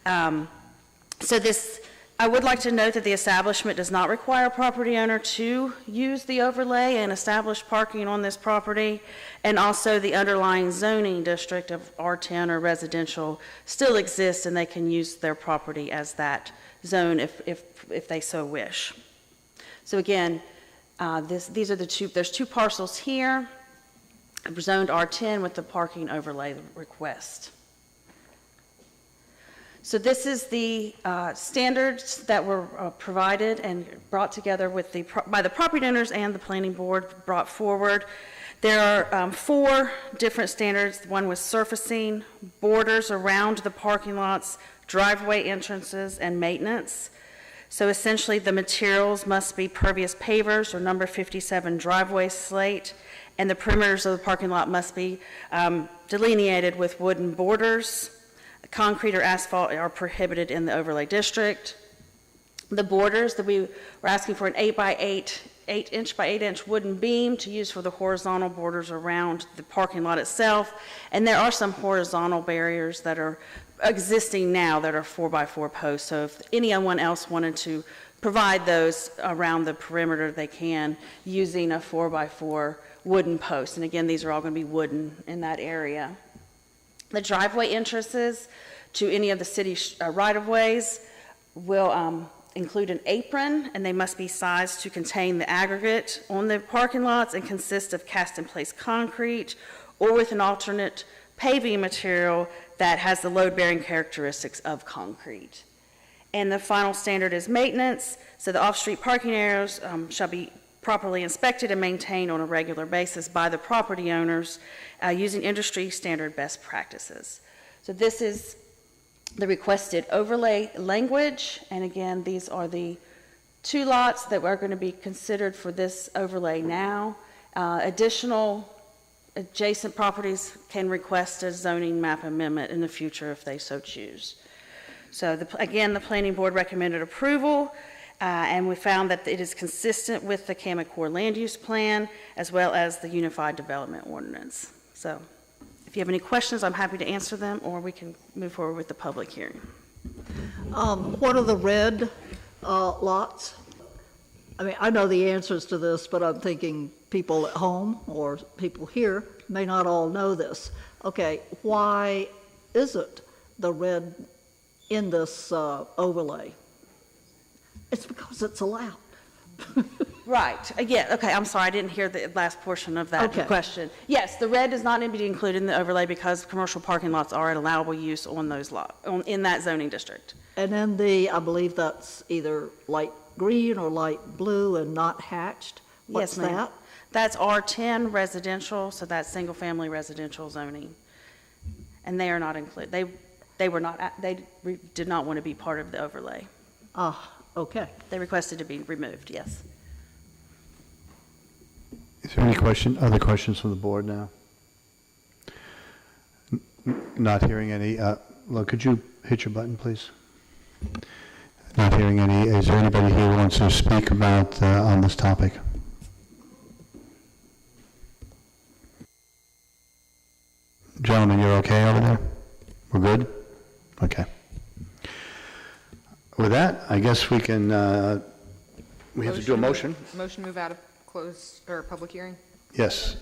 So this, I would like to note that the establishment does not require a property owner to use the overlay and establish parking on this property, and also the underlying zoning district of R10 or residential still exists, and they can use their property as that zone if they so wish. So again, these are the two, there's two parcels here, zoned R10 with the parking overlay request. So this is the standards that were provided and brought together with by the property owners and the planning board brought forward. There are 4 different standards. One was surfacing, borders around the parking lots, driveway entrances, and maintenance. So essentially, the materials must be pervious pavers or number 57 driveway slate, and the perimeters of the parking lot must be delineated with wooden borders. Concrete or asphalt are prohibited in the overlay district. The borders, that we were asking for an 8-inch by 8-inch wooden beam to use for the horizontal borders around the parking lot itself. And there are some horizontal barriers that are existing now that are 4x4 posts. So if anyone else wanted to provide those around the perimeter, they can using a 4x4 wooden post. And again, these are all going to be wooden in that area. The driveway entrances to any of the city right-of-ways will include an apron, and they must be sized to contain the aggregate on the parking lots and consist of cast-in-place concrete or with an alternate paving material that has the load-bearing characteristics of concrete. And the final standard is maintenance. So the off-street parking areas shall be properly inspected and maintained on a regular basis by the property owners using industry standard best practices. So this is the requested overlay language. And again, these are the 2 lots that are going to be considered for this overlay now. Additional adjacent properties can request a zoning map amendment in the future if they so choose. So again, the planning board recommended approval, and we found that it is consistent with the Camacor land use plan as well as the Unified Development Ordinance. So if you have any questions, I'm happy to answer them, or we can move forward with the public hearing. What are the red lots? I mean, I know the answers to this, but I'm thinking people at home or people here may not all know this. Okay, why isn't the red in this overlay? It's because it's allowed. Right. Again, okay, I'm sorry, I didn't hear the last portion of that question. Yes, the red does not need to be included in the overlay because commercial parking lots are an allowable use on those lots, in that zoning district. And then I believe that's either light green or light blue and not hatched. What's Yes, ma'am. that? That's R10 residential, so that's single-family residential zoning. And they are not included. They did not want to be part of the overlay. Okay. They requested to be removed, yes. Is there any other questions from the board now? Not hearing any. Look, could you hit your button, please? Not hearing any. Is there anybody here who wants to speak about on this topic? Gentlemen, you're okay over there? We're good? Okay. With that, I guess we can, we have to do a motion. Motion move out of closed, or public hearing? Yes.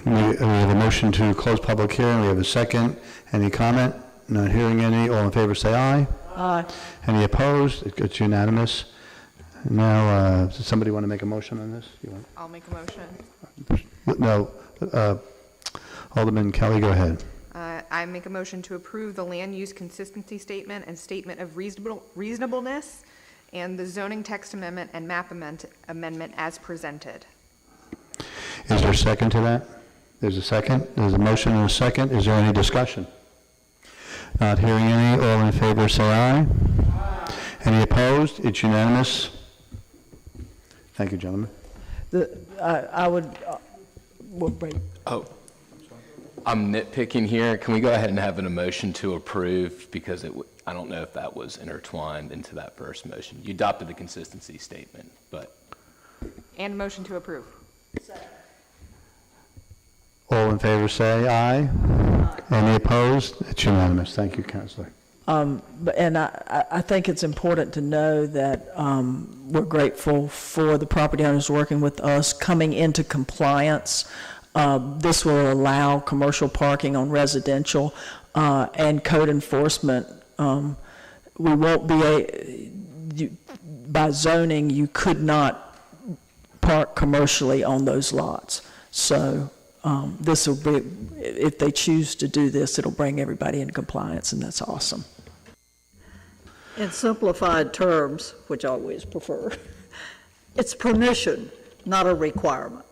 We have a motion to close public hearing. We have a second. Any comment? Not hearing any. All in favor, say aye. Aye. Any opposed? It's unanimous. Now, does somebody want to make a motion on this? I'll make a motion. No. Alderman Kelly, go ahead. I make a motion to approve the land use consistency statement and statement of reasonableness and the zoning text amendment and map amendment as presented. Is there a second to that? There's a second. There's a motion and a second. Is there any discussion? Not hearing any. All in favor, say aye. Aye. Any opposed? It's unanimous. Thank you, gentlemen. I would, wait. Oh, I'm nitpicking here. Can we go ahead and have an motion to approve, because I don't know if that was intertwined into that first motion. You adopted the consistency statement, but. And motion to approve. All in favor say aye. Any opposed? It's unanimous. Thank you, Councilor. And I think it's important to know that we're grateful for the property owners working with us, coming into compliance. This will allow commercial parking on residential and code enforcement. We won't be, by zoning, you could not park commercially on those lots. So this will be, if they choose to do this, it'll bring everybody into compliance, and that's awesome. In simplified terms, which I always prefer, it's permission, not a requirement.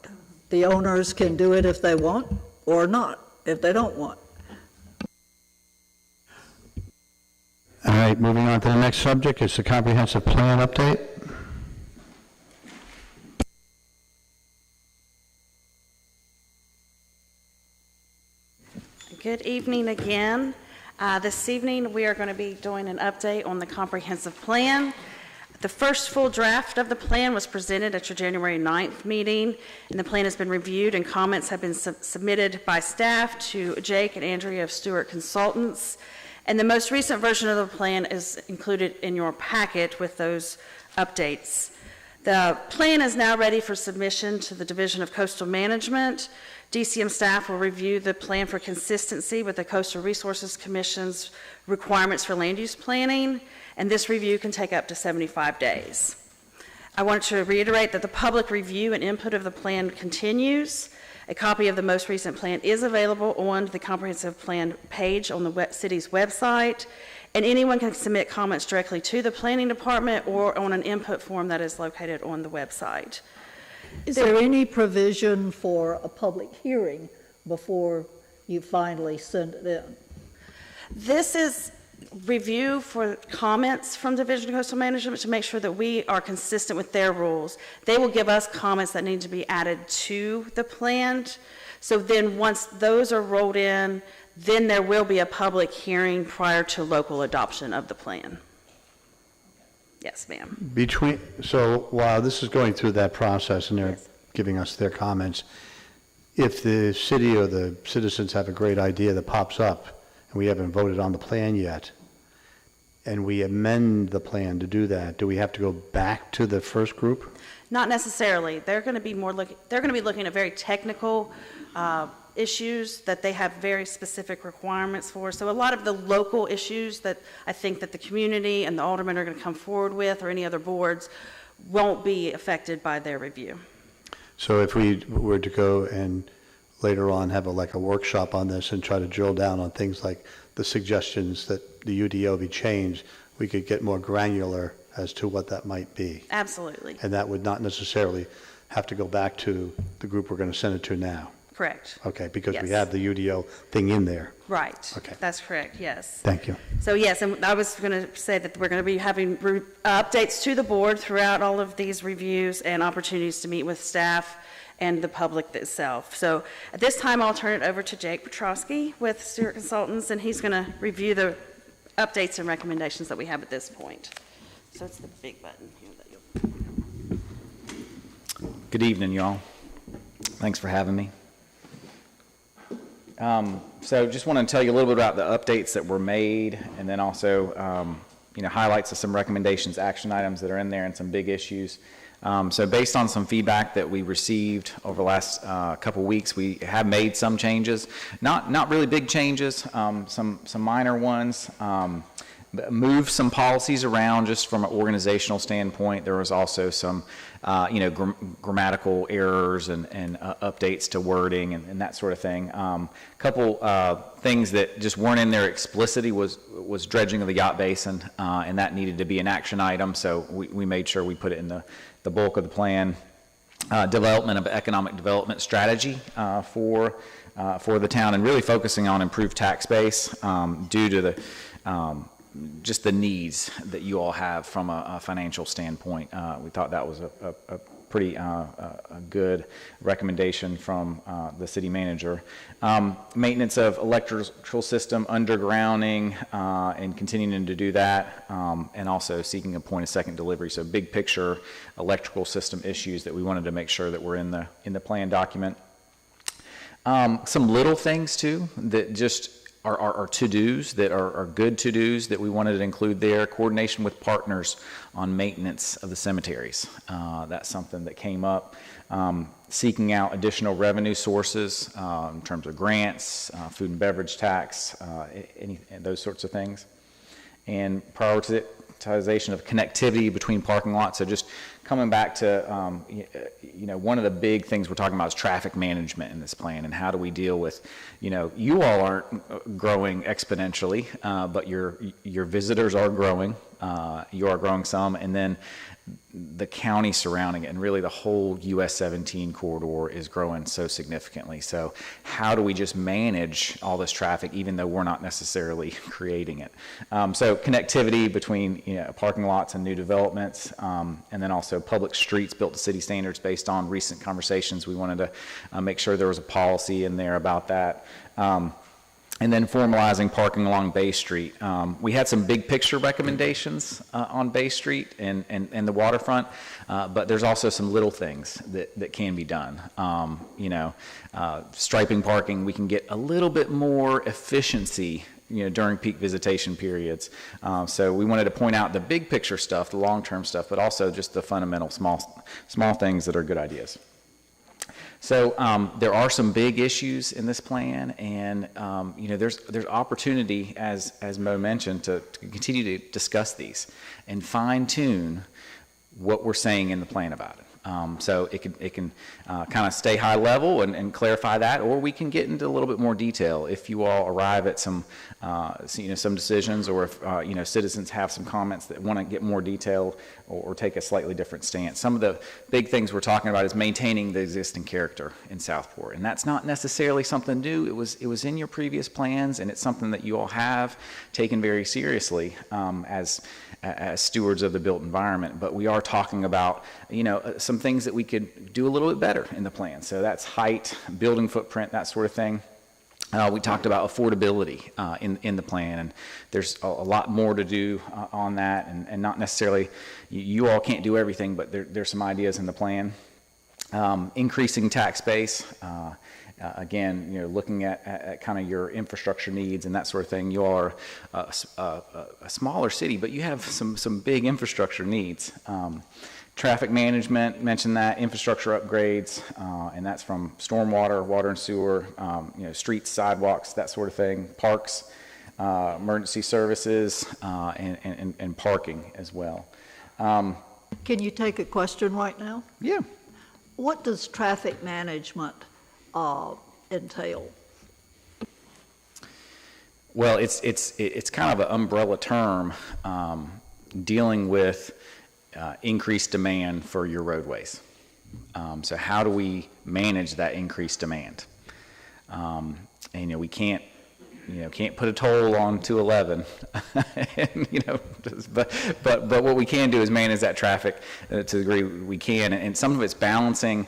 The owners can do it if they want or not, if they don't want. All right, moving on to the next subject, it's the comprehensive plan update. Good evening again. This evening, we are going to be doing an update on the comprehensive plan. The first full draft of the plan was presented at your January 9th meeting, and the plan has been reviewed and comments have been submitted by staff to Jake and Andrea of Stewart Consultants. And the most recent version of the plan is included in your packet with those updates. The plan is now ready for submission to the Division of Coastal Management. DCM staff will review the plan for consistency with the Coastal Resources Commission's requirements for land use planning, and this review can take up to 75 days. I want to reiterate that the public review and input of the plan continues. A copy of the most recent plan is available on the comprehensive plan page on the city's website, and anyone can submit comments directly to the planning department or on an input form that is located on the website. Is there any provision for a public hearing before you finally send it in? This is review for comments from Division of Coastal Management to make sure that we are consistent with their rules. They will give us comments that need to be added to the plan. So then once those are rolled in, then there will be a public hearing prior to local adoption of the plan. Yes, ma'am. So while this is going through that process and they're giving us their comments, if the city or the citizens have a great idea that pops up and we haven't voted on the plan yet, and we amend the plan to do that, do we have to go back to the first group? Not necessarily. They're going to be looking at very technical issues that they have very specific requirements for. So a lot of the local issues that I think that the community and the aldermen are going to come forward with, or any other boards, won't be affected by their review. So if we were to go and later on have a workshop on this and try to drill down on things like the suggestions that the UDO be changed, we could get more granular as to what that might be. Absolutely. And that would not necessarily have to go back to the group we're going to send it to now. Correct. Okay, because we Yes. have the UDO thing in there. Right. Okay. That's correct, yes. Thank you. So yes, and I was going to say that we're going to be having updates to the board throughout all of these reviews and opportunities to meet with staff and the public itself. So at this time, I'll turn it over to Jake Petrosky with Stewart Consultants, and he's going to review the updates and recommendations that we have at this point. So it's the big button here that you'll... Good evening, y'all. Thanks for having me. So just want to tell you a little bit about the updates that were made, and then also, highlights of some recommendations, action items that are in there, and some big issues. So based on some feedback that we received over the last couple weeks, we have made some changes. Not really big changes, some minor ones. Moved some policies around just from an organizational standpoint. There was also some, grammatical errors and updates to wording and that sort of thing. Couple things that just weren't in there explicitly was dredging of the yacht basin, and that needed to be an action item. So we made sure we put it in the bulk of the plan. Development of economic development strategy for the town, and really focusing on improved tax base due to the just the needs that you all have from a financial standpoint. We thought that was a pretty a good recommendation from the city manager. Maintenance of electrical system undergrounding and continuing to do that, and also seeking a point of second delivery. So big picture electrical system issues that we wanted to make sure that were in the plan document. Some little things too that just are to-dos that are good to-dos that we wanted to include there. Coordination with partners on maintenance of the cemeteries. That's something that came up. Seeking out additional revenue sources in terms of grants, food and beverage tax, those sorts of things. And prioritization of connectivity between parking lots. So just coming back to, one of the big things we're talking about is traffic management in this plan, and how do we deal with, you all aren't growing exponentially, but your visitors are growing. You are growing some, and then the county surrounding it, and really the whole US 17 corridor is growing so significantly. So how do we just manage all this traffic, even though we're not necessarily creating it? So connectivity between parking lots and new developments, and then also public streets built to city standards based on recent conversations. We wanted to make sure there was a policy in there about that. And then formalizing parking along Bay Street. We had some big picture recommendations on Bay Street and the waterfront, but there's also some little things that can be done. Striping parking, we can get a little bit more efficiency during peak visitation periods. So we wanted to point out the big picture stuff, the long-term stuff, but also just the fundamental small things that are good ideas. So there are some big issues in this plan, and there's opportunity, as Mo mentioned, to continue to discuss these and fine-tune what we're saying in the plan about it. So it can kind of stay high level and clarify that, or we can get into a little bit more detail if you all arrive at some decisions, or if citizens have some comments that want to get more detail or take a slightly different stance. Some of the big things we're talking about is maintaining the existing character in Southport, and that's not necessarily something new. It was in your previous plans, and it's something that you all have taken very seriously as stewards of the built environment. But we are talking about some things that we could do a little bit better in the plan. So that's height, building footprint, that sort of thing. We talked about affordability in the plan, and there's a lot more to do on that, and not necessarily, you all can't do everything, but there's some ideas in the plan. Increasing tax base, again, looking at kind of your infrastructure needs and that sort of thing. You all are a smaller city, but you have some big infrastructure needs. Traffic management, mentioned that, infrastructure upgrades, and that's from stormwater, water and sewer, streets, sidewalks, that sort of thing, parks, emergency services, and parking as well. Can you take a question right now? Yeah. What does traffic management entail? Well, it's kind of an umbrella term dealing with increased demand for your roadways. So how do we manage that increased demand? And we can't put a toll on 211, and, but what we can do is manage that traffic to the degree we can, and some of it's balancing,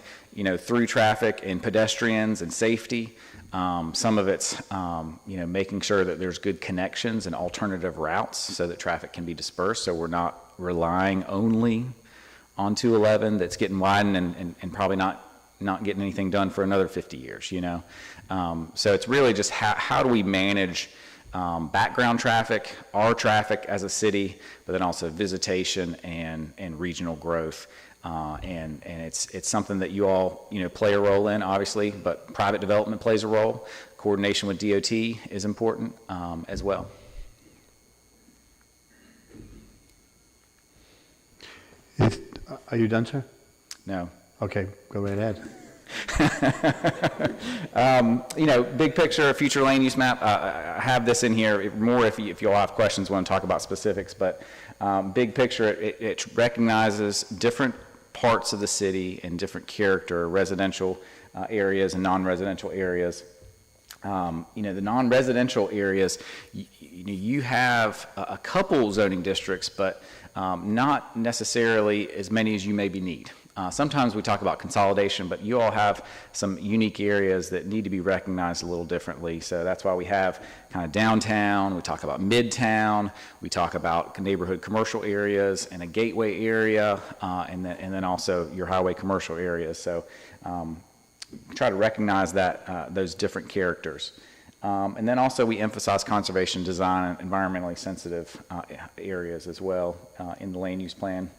through traffic and pedestrians and safety. Some of it's, making sure that there's good connections and alternative routes so that traffic can be dispersed, so we're not relying only on 211 that's getting widened and probably not getting anything done for another 50 years, So it's really just how do we manage background traffic, our traffic as a city, but then also visitation and regional growth. And it's something that you all play a role in, obviously, but private development plays a role. Coordination with DOT is important as well. Are you done, sir? No. Okay, go right ahead. Big picture, future land use map. I have this in here more if you all have questions, want to talk about specifics, but big picture, it recognizes different parts of the city and different character, residential areas and non-residential areas. The non-residential areas, you have a couple zoning districts, but not necessarily as many as you maybe need. Sometimes we talk about consolidation, but you all have some unique areas that need to be recognized a little differently. So that's why we have kind of downtown, we talk about midtown, we talk about neighborhood commercial areas and a gateway area, and then also your highway commercial areas. So try to recognize that those different characters. And then also we emphasize conservation design and environmentally sensitive areas as well in the land use plan.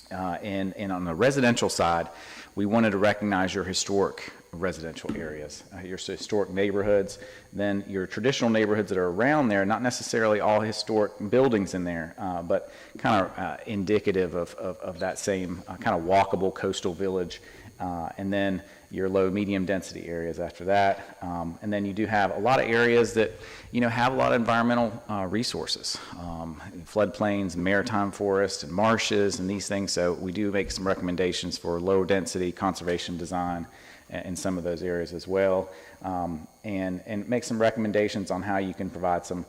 And on the residential side, we wanted to recognize your historic residential areas, your historic neighborhoods, then your traditional neighborhoods that are around there, not necessarily all historic buildings in there, but kind of indicative of that same kind of walkable coastal village. And then your low, medium density areas after that. And then you do have a lot of areas that, have a lot of environmental resources, floodplains, maritime forests, and marshes, and these things. So we do make some recommendations for low density conservation design in some of those areas as well, and make some recommendations on how you can provide some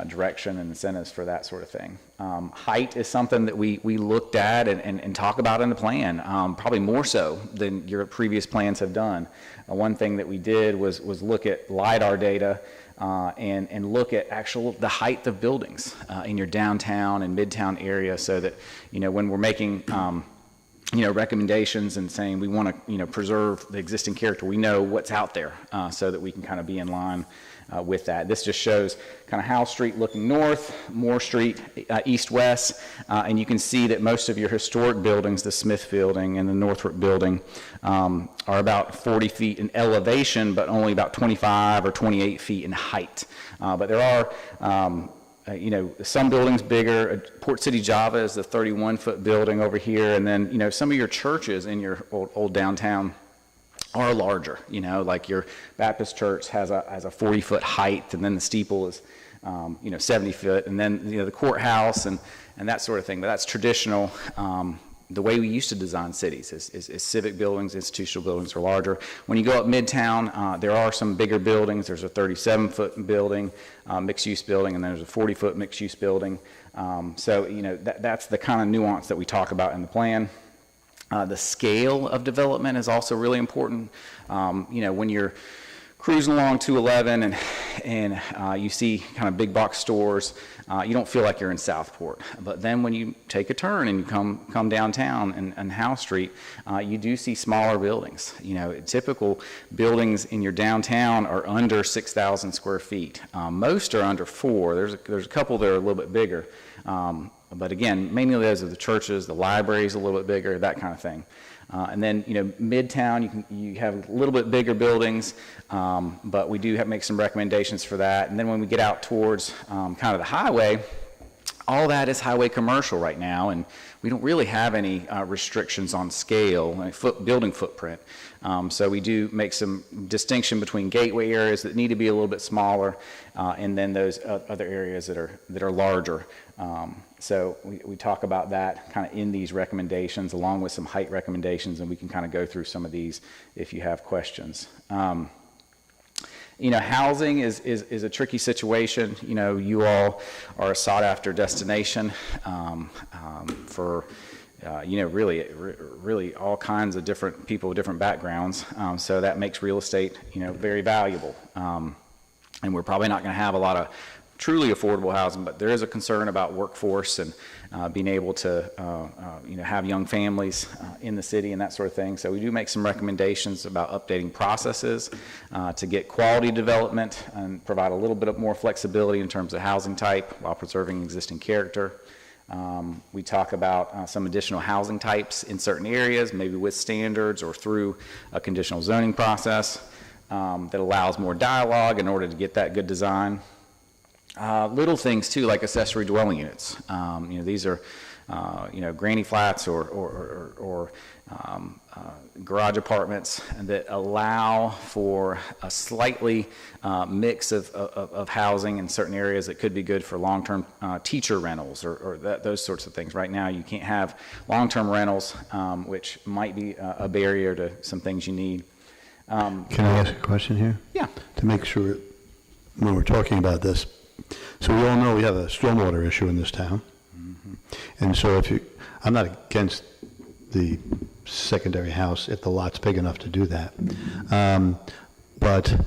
direction and incentives for that sort of thing. Height is something that we looked at and talk about in the plan, probably more so than your previous plans have done. One thing that we did was look at LiDAR data and look at the height of buildings in your downtown and midtown area, so that, when we're making recommendations and saying we want to, preserve the existing character, we know what's out there, so that we can kind of be in line with that. This just shows kind of Howe Street looking north, Moore Street east-west, and you can see that most of your historic buildings, the Smith Building and the Northrop Building, are about 40 feet in elevation, but only about 25 or 28 feet in height. But there are some buildings bigger. Port City Java is the 31-foot building over here, and then, some of your churches in your old downtown are larger, like your Baptist church has a 40-foot height, and then the steeple is, 70 foot, and then, the courthouse and that sort of thing. But that's traditional. The way we used to design cities is civic buildings, institutional buildings are larger. When you go up Midtown, there are some bigger buildings. There's a 37-foot building, mixed-use building, and then there's a 40-foot mixed-use building. So, that's the kind of nuance that we talk about in the plan. The scale of development is also really important. When you're cruising along 211 and you see kind of big box stores, you don't feel like you're in Southport. But then when you take a turn and you come downtown and Howe Street, you do see smaller buildings. Typical buildings in your downtown are under 6,000 square feet. Most are under 4. There's a couple that are a little bit bigger. But again, mainly those are the churches, the libraries a little bit bigger, that kind of thing. And then, Midtown, you have a little bit bigger buildings, but we do make some recommendations for that. And then when we get out towards kind of the highway, all that is highway commercial right now, and we don't really have any restrictions on scale, building footprint. So we do make some distinction between gateway areas that need to be a little bit smaller, and then those other areas that are larger. So we talk about that kind of in these recommendations, along with some height recommendations, and we can kind of go through some of these if you have questions. Housing is a tricky situation. You all are a sought-after destination for, really all kinds of different people with different backgrounds. So that makes real estate, very valuable. And we're probably not going to have a lot of truly affordable housing, but there is a concern about workforce and being able to, have young families in the city and that sort of thing. So we do make some recommendations about updating processes to get quality development and provide a little bit more flexibility in terms of housing type while preserving existing character. We talk about some additional housing types in certain areas, maybe with standards or through a conditional zoning process that allows more dialogue in order to get that good design. Little things too, like accessory dwelling units. These are, granny flats or garage apartments that allow for a slightly mix of housing in certain areas that could be good for long-term teacher rentals or those sorts of things. Right now, you can't have long-term rentals, which might be a barrier to some things you need. Can I ask a question here? Yeah. To make sure, when we're talking about this, so we all know we have a stormwater issue in this town. Mm-hmm. And so I'm not against the secondary house if the lot's big enough to do that. But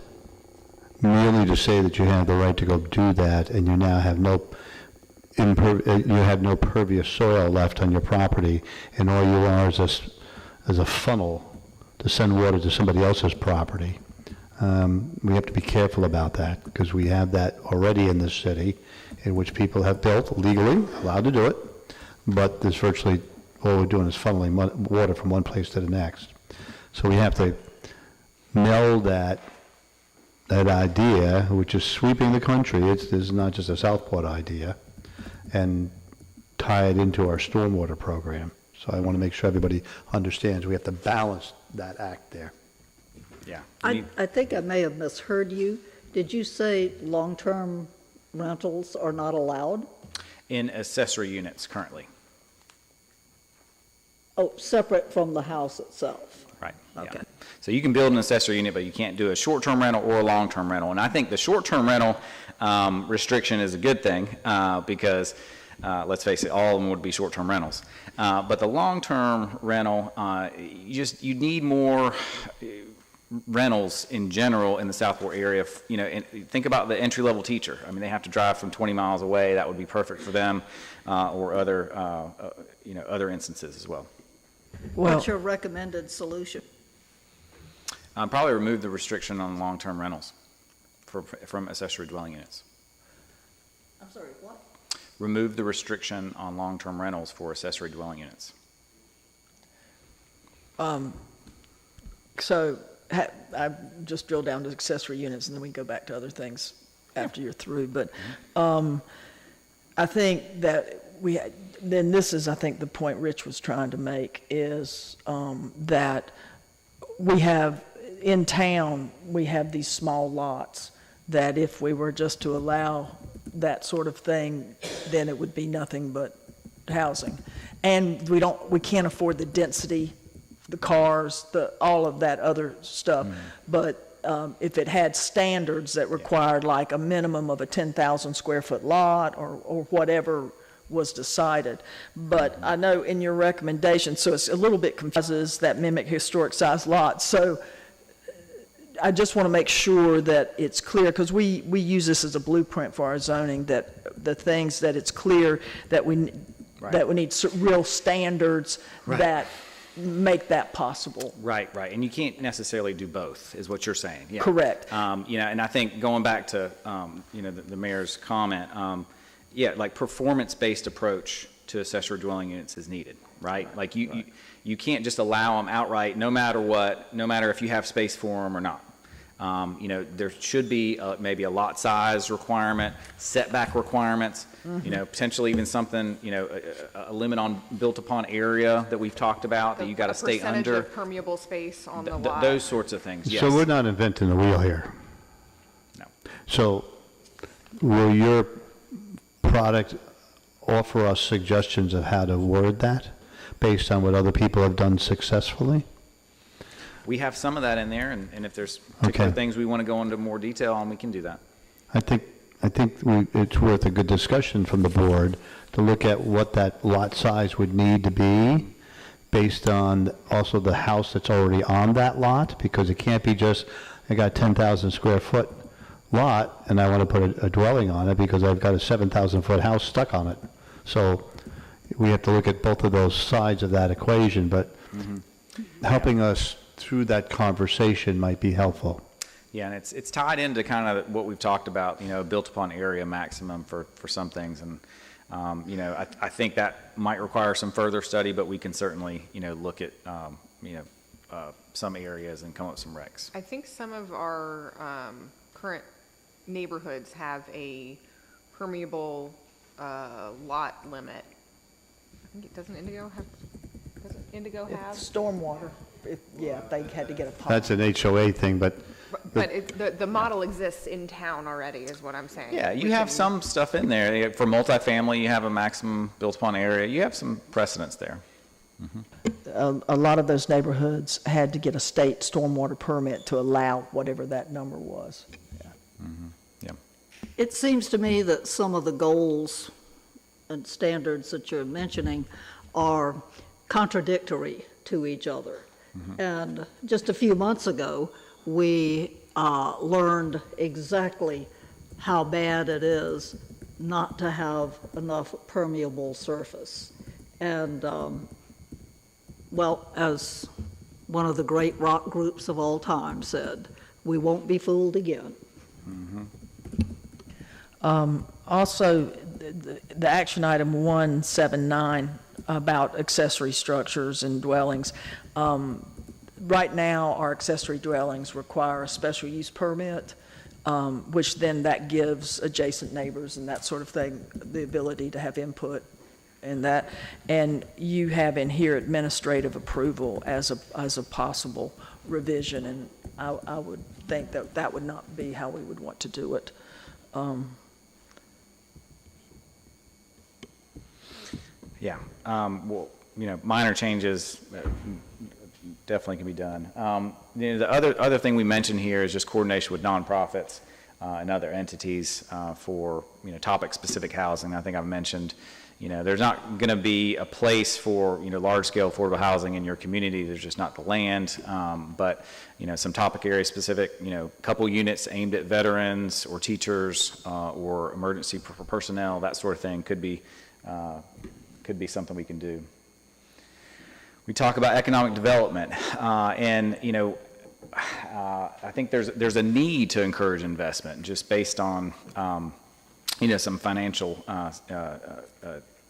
merely to say that you have the right to go do that and you now have no pervious soil left on your property, and all you are is a funnel to send water to somebody else's property. We have to be careful about that, because we have that already in this city, in which people have built legally, allowed to do it, but there's virtually, all we're doing is funneling water from one place to the next. So we have to meld that idea, which is sweeping the country. This is not just a Southport idea, and tie it into our stormwater program. So I want to make sure everybody understands we have to balance that act there. Yeah. I think I may have misheard you. Did you say long-term rentals are not allowed? In accessory units currently. Oh, separate from the house itself? Right. yeah. Okay. So you can build an accessory unit, but you can't do a short-term rental or a long-term rental. And I think the short-term rental restriction is a good thing because, let's face it, all of them would be short-term rentals. But the long-term rental, you need more rentals in general in the Southport area. You know, and think about the entry-level teacher. I mean, they have to drive from 20 miles away. That would be perfect for them, or other instances as well. What's your recommended solution? Probably remove the restriction on long-term rentals from accessory dwelling units. I'm sorry, what? Remove the restriction on long-term rentals for accessory dwelling units. So I just drill down to accessory units, and then we can go back to other things after you're through. But I think that then this is, I think, the point Rich was trying to make is that we have, in town, we have these small lots that if we were just to allow that sort of thing, then it would be nothing but housing. And we can't afford the density, the cars, all of that other stuff. But if it had standards that required like a minimum of a 10,000 square foot lot or whatever was decided. But I know in your recommendation, so it's a little bit confusing, that mimic historic size lots. So I just want to make sure that it's clear, because we use this as a blueprint for our zoning, that the things that it's clear that we need real standards that make that possible. Right. And you can't necessarily do both, is what you're saying. Yeah. Correct. And I think going back to, the mayor's comment, like performance-based approach to accessory dwelling units is needed, right? Like you can't just allow them outright, no matter what, no matter if you have space for them or not. There should be maybe a lot size requirement, setback requirements, potentially even something, a limit on built-upon area that we've talked about that you got to stay under. Percentage of permeable space on the lot. Those sorts of things, yes. So we're not inventing the wheel here. No. So will your product offer us suggestions of how to word that based on what other people have done successfully? We have some of that in there, and if there's particular things we want to go into more detail on, we can do that. I think it's worth a good discussion from the board to look at what that lot size would need to be based on also the house that's already on that lot, because it can't be just, I got 10,000 square foot lot and I want to put a dwelling on it because I've got a 7,000 foot house stuck on it. So we have to look at both of those sides of that equation, but helping us through that conversation might be helpful. Yeah, and it's tied into kind of what we've talked about, built upon area maximum for some things. And, I think that might require some further study, but we can certainly, look at, some areas and come up with some recs. I think some of our current neighborhoods have a permeable lot limit. I think doesn't Indigo have? Stormwater, if they had to get a pump. That's an HOA thing, but the model exists in town already, is what I'm saying. Yeah, you have some stuff in there. For multifamily, you have a maximum built upon area. You have some precedents there. A lot of those neighborhoods had to get a state stormwater permit to allow whatever that number was. Yeah. It seems to me that some of the goals and standards that you're mentioning are contradictory to each other. And just a few months ago, we learned exactly how bad it is not to have enough permeable surface. And, as one of the great rock groups of all time said, we won't be fooled again. Also, the action item 179 about accessory structures and dwellings. Right now, our accessory dwellings require a special use permit, which then that gives adjacent neighbors and that sort of thing the ability to have input in that. And you have in here administrative approval as a possible revision, and I would think that that would not be how we would want to do it. Yeah, well, minor changes definitely can be done. The other thing we mentioned here is just coordination with nonprofits and other entities for, topic-specific housing. I think I've mentioned, there's not going to be a place for, large-scale affordable housing in your community. There's just not the land. But, some topic area specific, couple units aimed at veterans or teachers or emergency personnel, that sort of thing could be something we can do. We talk about economic development, and I think there's a need to encourage investment just based on some financial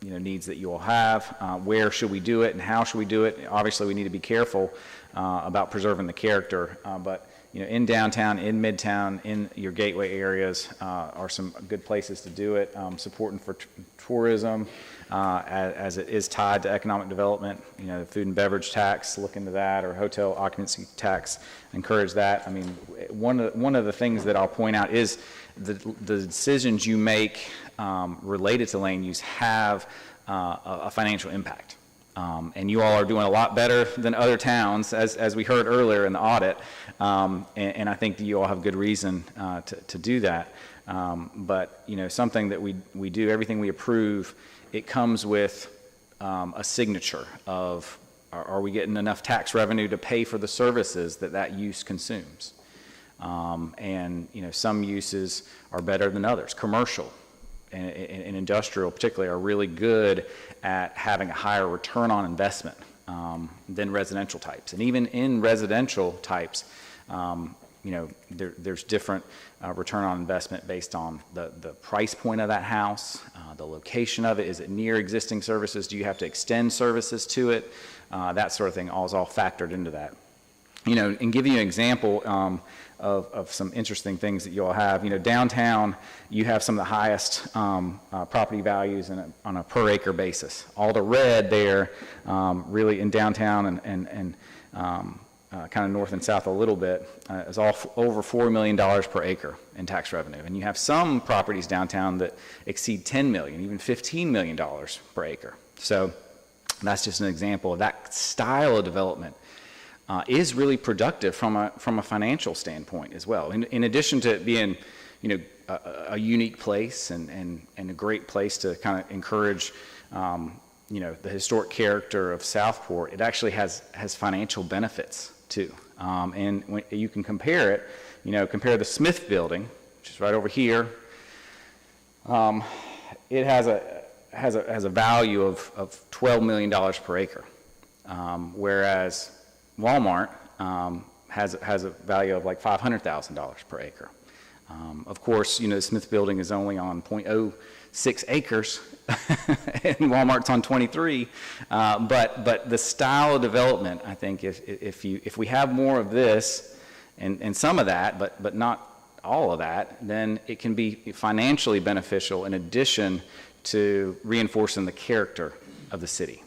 needs that you all have. Where should we do it and how should we do it? Obviously, we need to be careful about preserving the character, but in downtown, in midtown, in your gateway areas are some good places to do it. Supporting for tourism as it is tied to economic development. The food and beverage tax, look into that, or hotel occupancy tax, encourage that. I mean, one of the things that I'll point out is the decisions you make related to land use have a financial impact. And you all are doing a lot better than other towns, as we heard earlier in the audit, and I think that you all have good reason to do that. But something that we do, everything we approve, it comes with a signature of are we getting enough tax revenue to pay for the services that use consumes. And some uses are better than others. Commercial and industrial particularly are really good at having a higher return on investment than residential types. And even in residential types, there's different return on investment based on the price point of that house, the location of it. Is it near existing services? Do you have to extend services to it? That sort of thing is all factored into that. And give you an example of some interesting things that you all have. Downtown, you have some of the highest property values on a per acre basis. All the red there, really in downtown and kind of north and south a little bit, is all over $4 million per acre in tax revenue. And you have some properties downtown that exceed $10 million, even $15 million per acre. So that's just an example of that style of development. Is really productive from a financial standpoint as well. In addition to being, a unique place and a great place to kind of encourage, the historic character of Southport, it actually has financial benefits too. And when you can compare it, compare the Smith Building, which is right over here. It has a value of $12 million per acre, whereas Walmart has a value of like $500,000 per acre. Of course, the Smith Building is only on 0.06 acres, and Walmart's on 23. But the style of development, I think, if we have more of this and some of that, but not all of that, then it can be financially beneficial in addition to reinforcing the character of the city.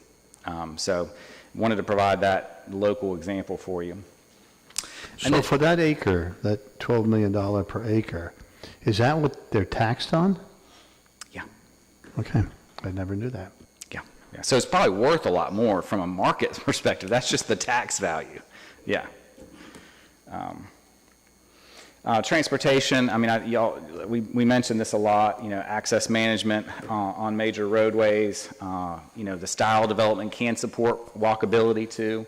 So wanted to provide that local example for you. So for that acre, that $12 million per acre, is that what they're taxed on? Yeah. Okay, I never knew that. Yeah. So it's probably worth a lot more from a market perspective. That's just the tax value. Yeah. Transportation, I mean, we mentioned this a lot, access management on major roadways, the style development can support walkability too.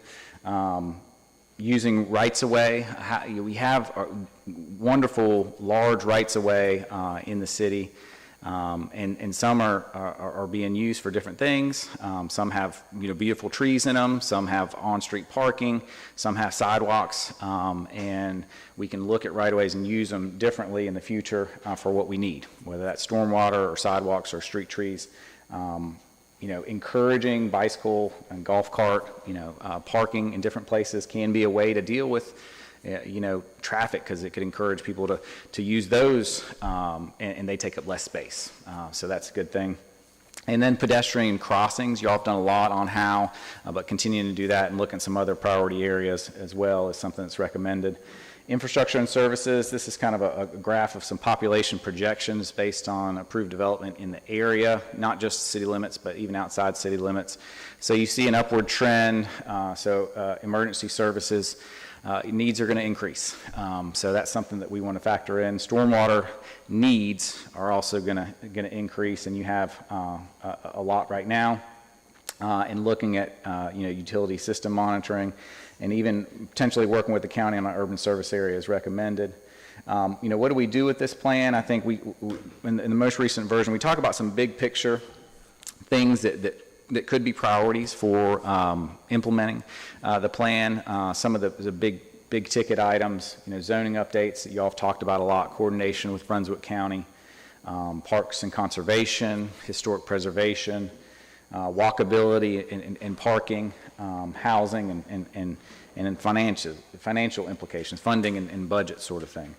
Using rights-of-way, we have wonderful large rights-of-way in the city, and some are being used for different things. Some have beautiful trees in them, some have on-street parking, some have sidewalks, and we can look at right-of-ways and use them differently in the future for what we need, whether that's stormwater or sidewalks or street trees. Encouraging bicycle and golf cart, parking in different places can be a way to deal with, traffic, because it could encourage people to use those, and they take up less space. So that's a good thing. And then pedestrian crossings, y'all have done a lot on how, but continuing to do that and look at some other priority areas as well is something that's recommended. Infrastructure and services, this is kind of a graph of some population projections based on approved development in the area, not just city limits, but even outside city limits. So you see an upward trend, emergency services needs are going to increase. So that's something that we want to factor in. Stormwater needs are also going to increase, and you have a lot right now. And looking at utility system monitoring, and even potentially working with the county on an urban service area is recommended. What do we do with this plan? I think we in the most recent version, we talk about some big picture things that could be priorities for implementing the plan. Some of the big ticket items, zoning updates that you all have talked about a lot, coordination with Brunswick County, parks and conservation, historic preservation, walkability and parking, housing and financial implications, funding and budget sort of thing.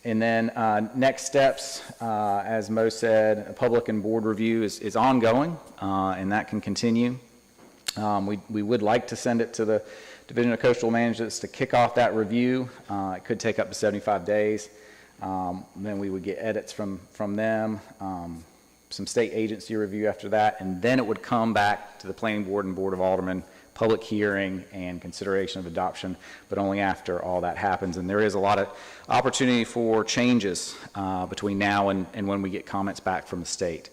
And then next steps, as Mo said, a public and board review is ongoing, and that can continue. We would like to send it to the Division of Coastal Management to kick off that review. It could take up to 75 days. Then we would get edits from them, some state agency review after that, and then it would come back to the Planning Board and Board of Aldermen, public hearing and consideration of adoption, but only after all that happens. And there is a lot of opportunity for changes between now and when we get comments back from the state.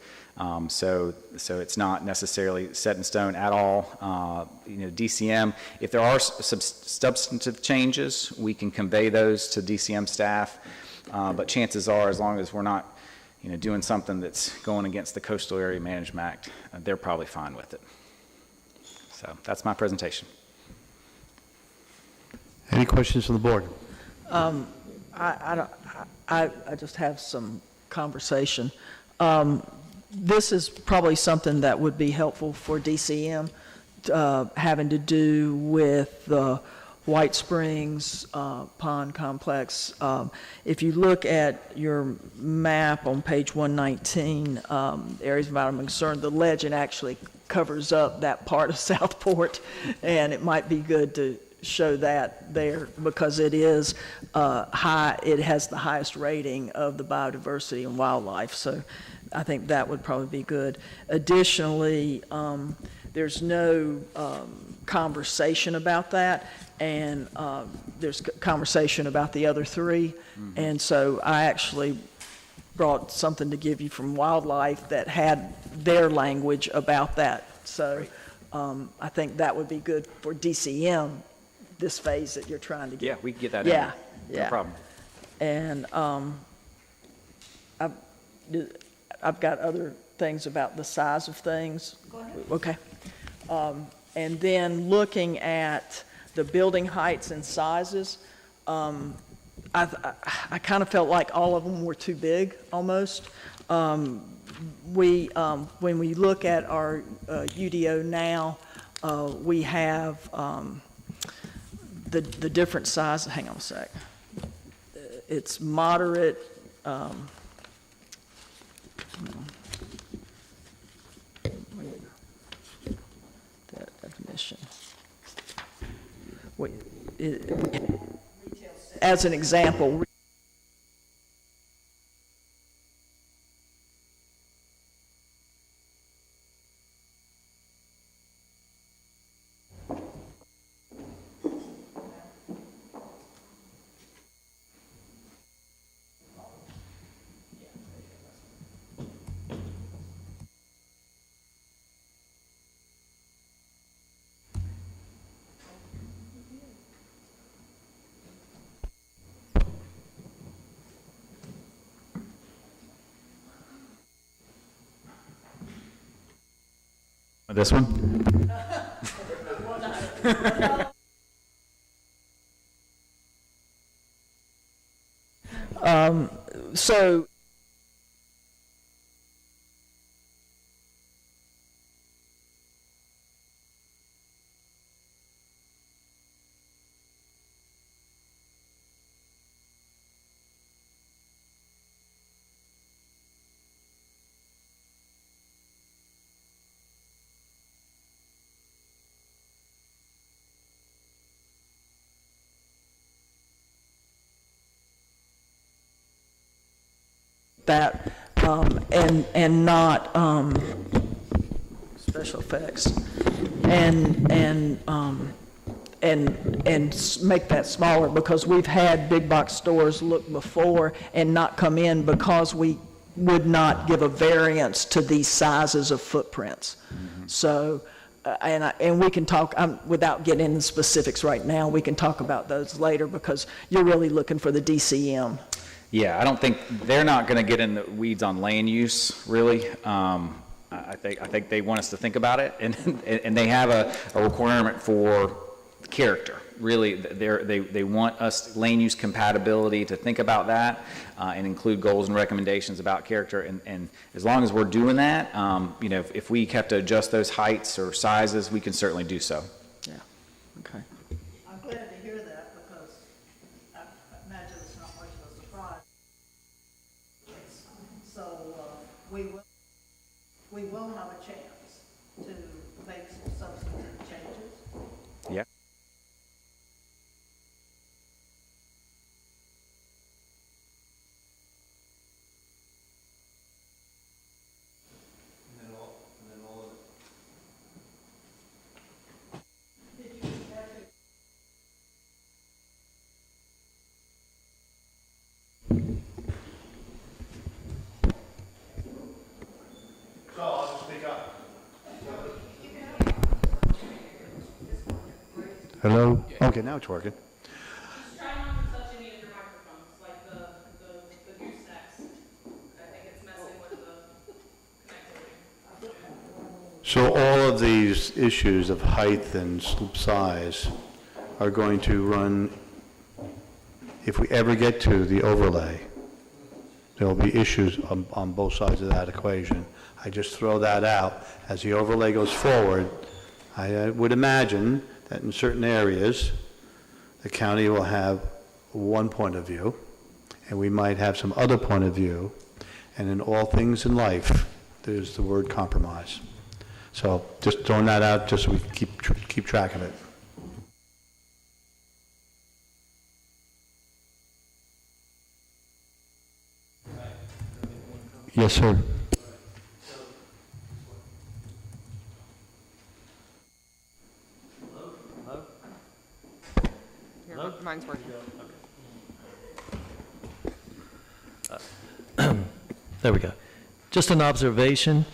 So it's not necessarily set in stone at all. DCM, if there are substantive changes, we can convey those to DCM staff, but chances are, as long as we're not doing something that's going against the Coastal Area Management Act, they're probably fine with it. So that's my presentation. Any questions from the board? I just have some conversation. This is probably something that would be helpful for DCM, having to do with the White Springs Pond Complex. If you look at your map on page 119, areas of environmental concern, the legend actually covers up that part of Southport, and it might be good to show that there because it is high. It has the highest rating of the biodiversity and wildlife, so I think that would probably be good. Additionally, there's no conversation about that, and there's conversation about the other three, and so I actually brought something to give you from wildlife that had their language about that. So I think that would be good for DCM, this phase that you're trying to get. Yeah, we can get that yeah, in. Yeah, No problem. And I've got other things about the size of things. Go ahead. Okay. And then looking at the building heights and sizes, I kind of felt like all of them were too big almost. When we look at our UDO now, we have the different sizes. Hang on a sec. It's moderate. That definition. Wait, as an example. This one? So that, and not, special effects, and make that smaller, because we've had big box stores look before and not come in because we would not give a variance to these sizes of footprints. So, and we can talk, without getting into specifics right now, we can talk about those later, because you're really looking for the DCM. Yeah, I don't think, they're not going to get in the weeds on land use, really. I think they want us to think about it, and they have a requirement for character. Really, they want us, land use compatibility, to think about that and include goals and recommendations about character. And as long as we're doing that, you know, if we have to adjust those heights or sizes, we can certainly do so. Yeah, okay. I'm glad to hear that, because I imagine it's not much of a surprise. So we will have a chance to make some substantive changes. Yeah. Hello? Okay, now it's working. Just try not to touch any of your microphones, like the goosenecks. I think it's messing with the connectivity. So all of these issues of height and size are going to run, if we ever get to the overlay, there will be issues on both sides of that equation. I just throw that out. As the overlay goes forward, I would imagine that in certain areas, the county will have one point of view, and we might have some other point of view, and in all things in life, there's the word compromise. So just throwing that out just so we can keep track of it. Yes, sir. Here, mine's working. There we go. Just an observation,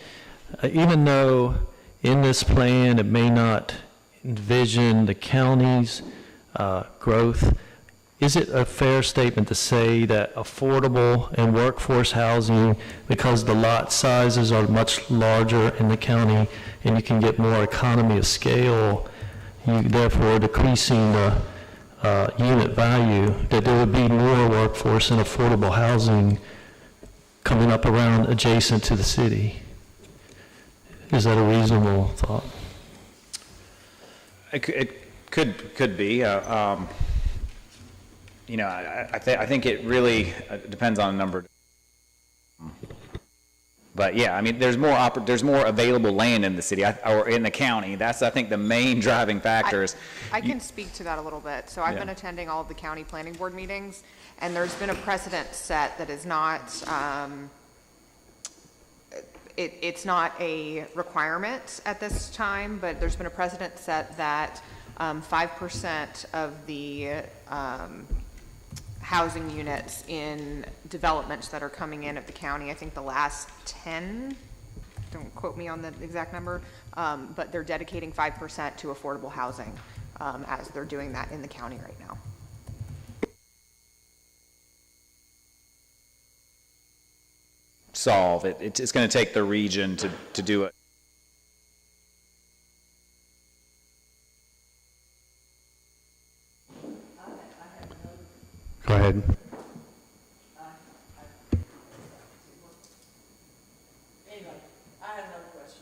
even though in this plan it may not envision the county's growth, is it a fair statement to say that affordable and workforce housing, because the lot sizes are much larger in the county and you can get more economy of scale, you therefore decreasing the unit value, that there would be more workforce and affordable housing coming up around adjacent to the city? Is that a reasonable thought? It could be. You know, I think it really depends on a number. But yeah, I mean, there's more available land in the city or in the county. That's, I think, the main driving factor. I can speak to that a little bit. So I've been attending all of the county planning board meetings, and there's been a precedent set that is not, it's not a requirement at this time, but there's been a precedent set that 5% of the housing units in developments that are coming in at the county, I think the last 10, don't quote me on the exact number, but they're dedicating 5% to affordable housing as they're doing that in the county right now. Solve it. It's going to take the region to do it. Go ahead. Anyway, I have another question.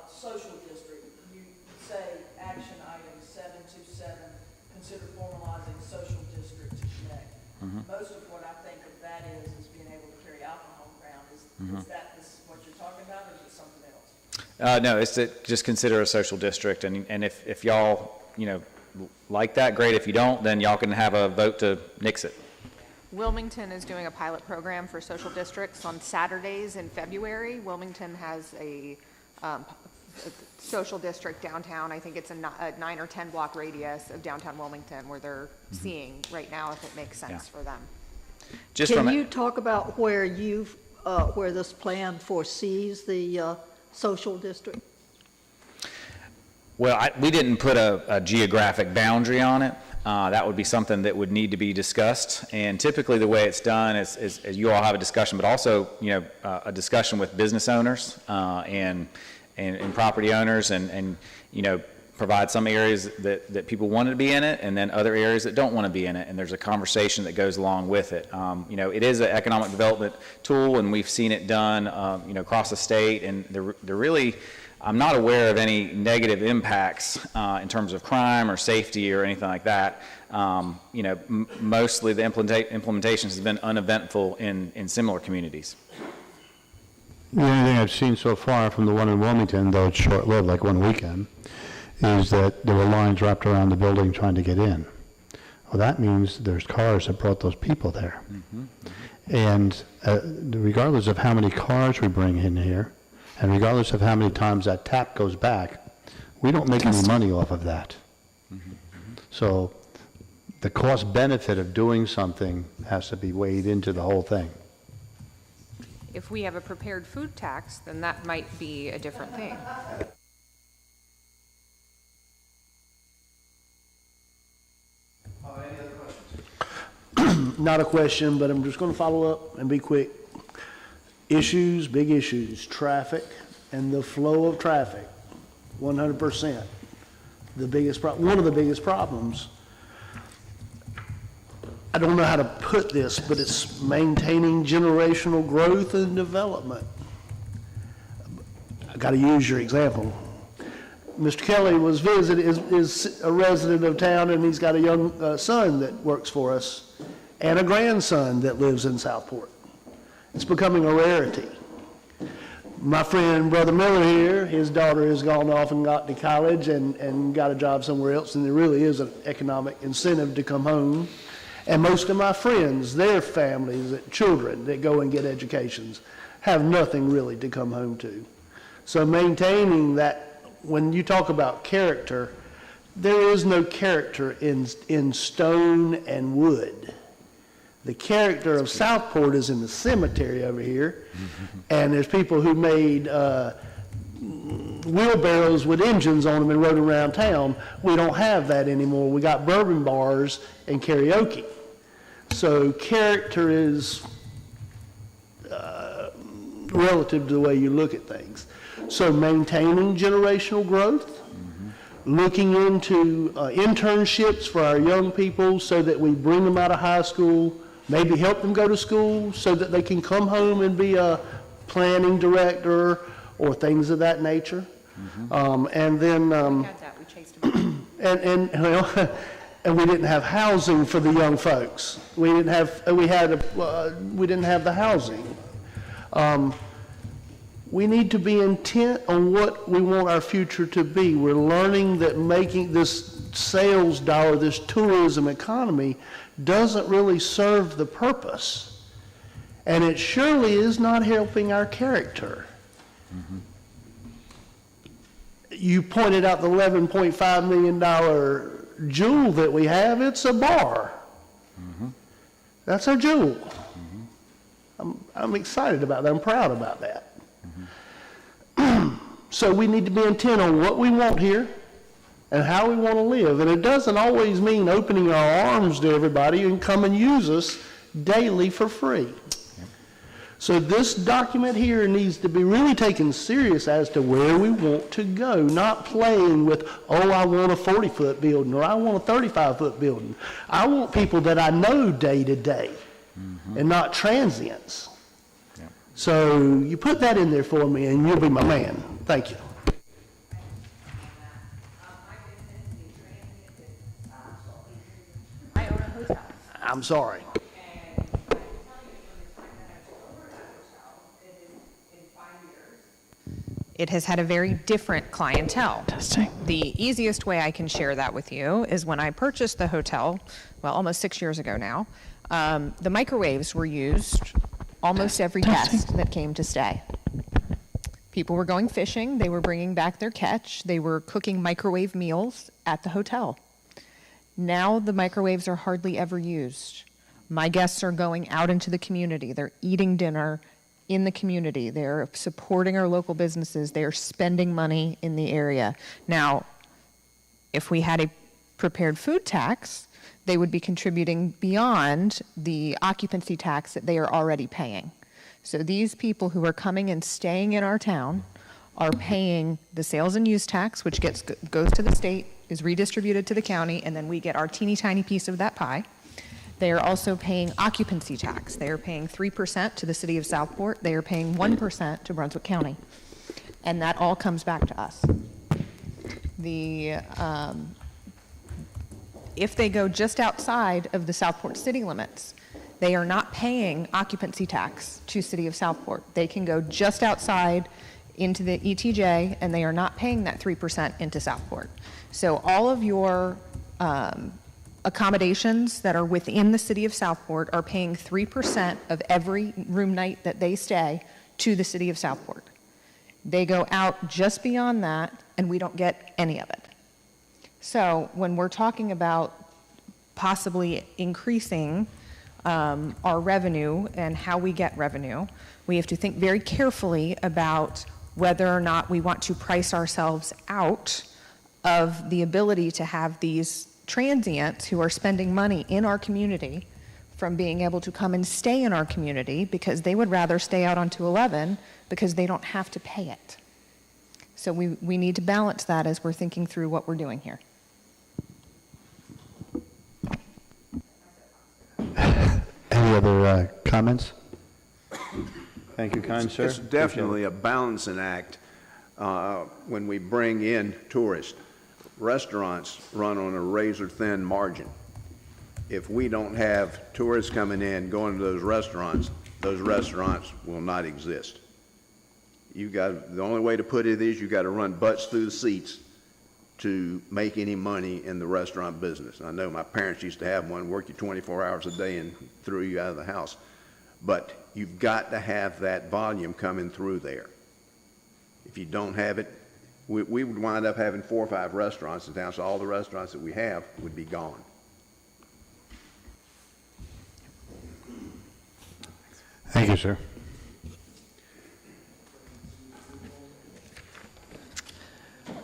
Social district, you say action item 727, consider formalizing social district to connect. Most of what I think of that is being able to carry alcohol around. Is that what you're talking about, or is it something else? No, it's to just consider a social district, and if y'all, you know, like that, great. If you don't, then y'all can have a vote to nix it. Wilmington is doing a pilot program for social districts on Saturdays in February. Wilmington has a social district downtown. I think it's a 9 or 10 block radius of downtown Wilmington where they're seeing right now if it makes sense for them. Can you talk about where where this plan foresees the social district? Well, we didn't put a geographic boundary on it. That would be something that would need to be discussed. And typically the way it's done is you all have a discussion, but also, a discussion with business owners and property owners and provide some areas that people want to be in it and then other areas that don't want to be in it. And there's a conversation that goes along with it. It is an economic development tool, and we've seen it done, across the state. And they're really, I'm not aware of any negative impacts in terms of crime or safety or anything like that. Mostly the implementation has been uneventful in similar communities. The only thing I've seen so far from the one in Wilmington, though it's short-lived, like one weekend, is that there were lines wrapped around the building trying to get in. Well, that means there's cars that brought those people there. And regardless of how many cars we bring in here, and regardless of how many times that tap goes back, we don't make any money off of that. So the cost benefit of doing something has to be weighed into the whole thing. If we have a prepared food tax, then that might be a different thing. Not a question, but I'm just going to follow up and be quick. Issues, big issues, traffic and the flow of traffic, 100%. One of the biggest problems. I don't know how to put this, but it's maintaining generational growth and development. I got to use your example. Mr. Kelly is a resident of town, and he's got a young son that works for us and a grandson that lives in Southport. It's becoming a rarity. My friend, Brother Miller here, his daughter has gone off and got to college and got a job somewhere else, and there really is an economic incentive to come home. And most of my friends, their families, children that go and get educations, have nothing really to come home to. So maintaining that, when you talk about character, there is no character in stone and wood. The character of Southport is in the cemetery over here, and there's people who made wheelbarrows with engines on them and rode around town. We don't have that anymore. We got bourbon bars and karaoke. So character is relative to the way you look at things. So maintaining generational growth, looking into internships for our young people so that we bring them out of high school, maybe help them go to school so that they can come home and be a planning director or things of that nature. And then, We had that, we chased them. and we didn't have housing for the young folks. We didn't have the housing. We need to be intent on what we want our future to be. We're learning that making this sales dollar, this tourism economy, doesn't really serve the purpose. And it surely is not helping our character. You pointed out the $11.5 million jewel that we have. It's a bar. That's our jewel. I'm excited about that. I'm proud about that. So we need to be intent on what we want here and how we want to live. And it doesn't always mean opening our arms to everybody and come and use us daily for free. So this document here needs to be really taken serious as to where we want to go, not playing with, oh, I want a 40-foot building or I want a 35-foot building. I want people that I know day to day and not transients. So you put that in there for me and you'll be my man. Thank you. I'm sorry. It has had a very different clientele. The easiest way I can share that with you is when I purchased the hotel, well, almost 6 years ago now, The microwaves were used almost every guest that came to stay. People were going fishing, they were bringing back their catch, they were cooking microwave meals at the hotel. Now the microwaves are hardly ever used. My guests are going out into the community, they're eating dinner in the community, they're supporting our local businesses, they're spending money in the area. Now, if we had a prepared food tax, they would be contributing beyond the occupancy tax that they are already paying. So these people who are coming and staying in our town are paying the sales and use tax, which goes to the state, is redistributed to the county, and then we get our teeny tiny piece of that pie. They are also paying occupancy tax. They are paying 3% to the city of Southport. They are paying 1% to Brunswick County. And that all comes back to us. If they go just outside of the Southport city limits, they are not paying occupancy tax to City of Southport. They can go just outside into the ETJ, and they are not paying that 3% into Southport. So all of your accommodations that are within the City of Southport are paying 3% of every room night that they stay to the City of Southport. They go out just beyond that, and we don't get any of it. So when we're talking about possibly increasing our revenue and how we get revenue, we have to think very carefully about whether or not we want to price ourselves out of the ability to have these transients who are spending money in our community from being able to come and stay in our community because they would rather stay out on 211 because they don't have to pay it. So we need to balance that as we're thinking through what we're doing here. Any other comments? Thank you, kind sir. It's definitely a balancing act when we bring in tourists. Restaurants run on a razor-thin margin. If we don't have tourists coming in, going to those restaurants will not exist. The only way to put it is you got to run butts through the seats to make any money in the restaurant business. I know my parents used to have one, work you 24 hours a day and threw you out of the house. But you've got to have that volume coming through there. If you don't have it, we would wind up having 4 or 5 restaurants in town, so all the restaurants that we have would be gone. Thank you, sir.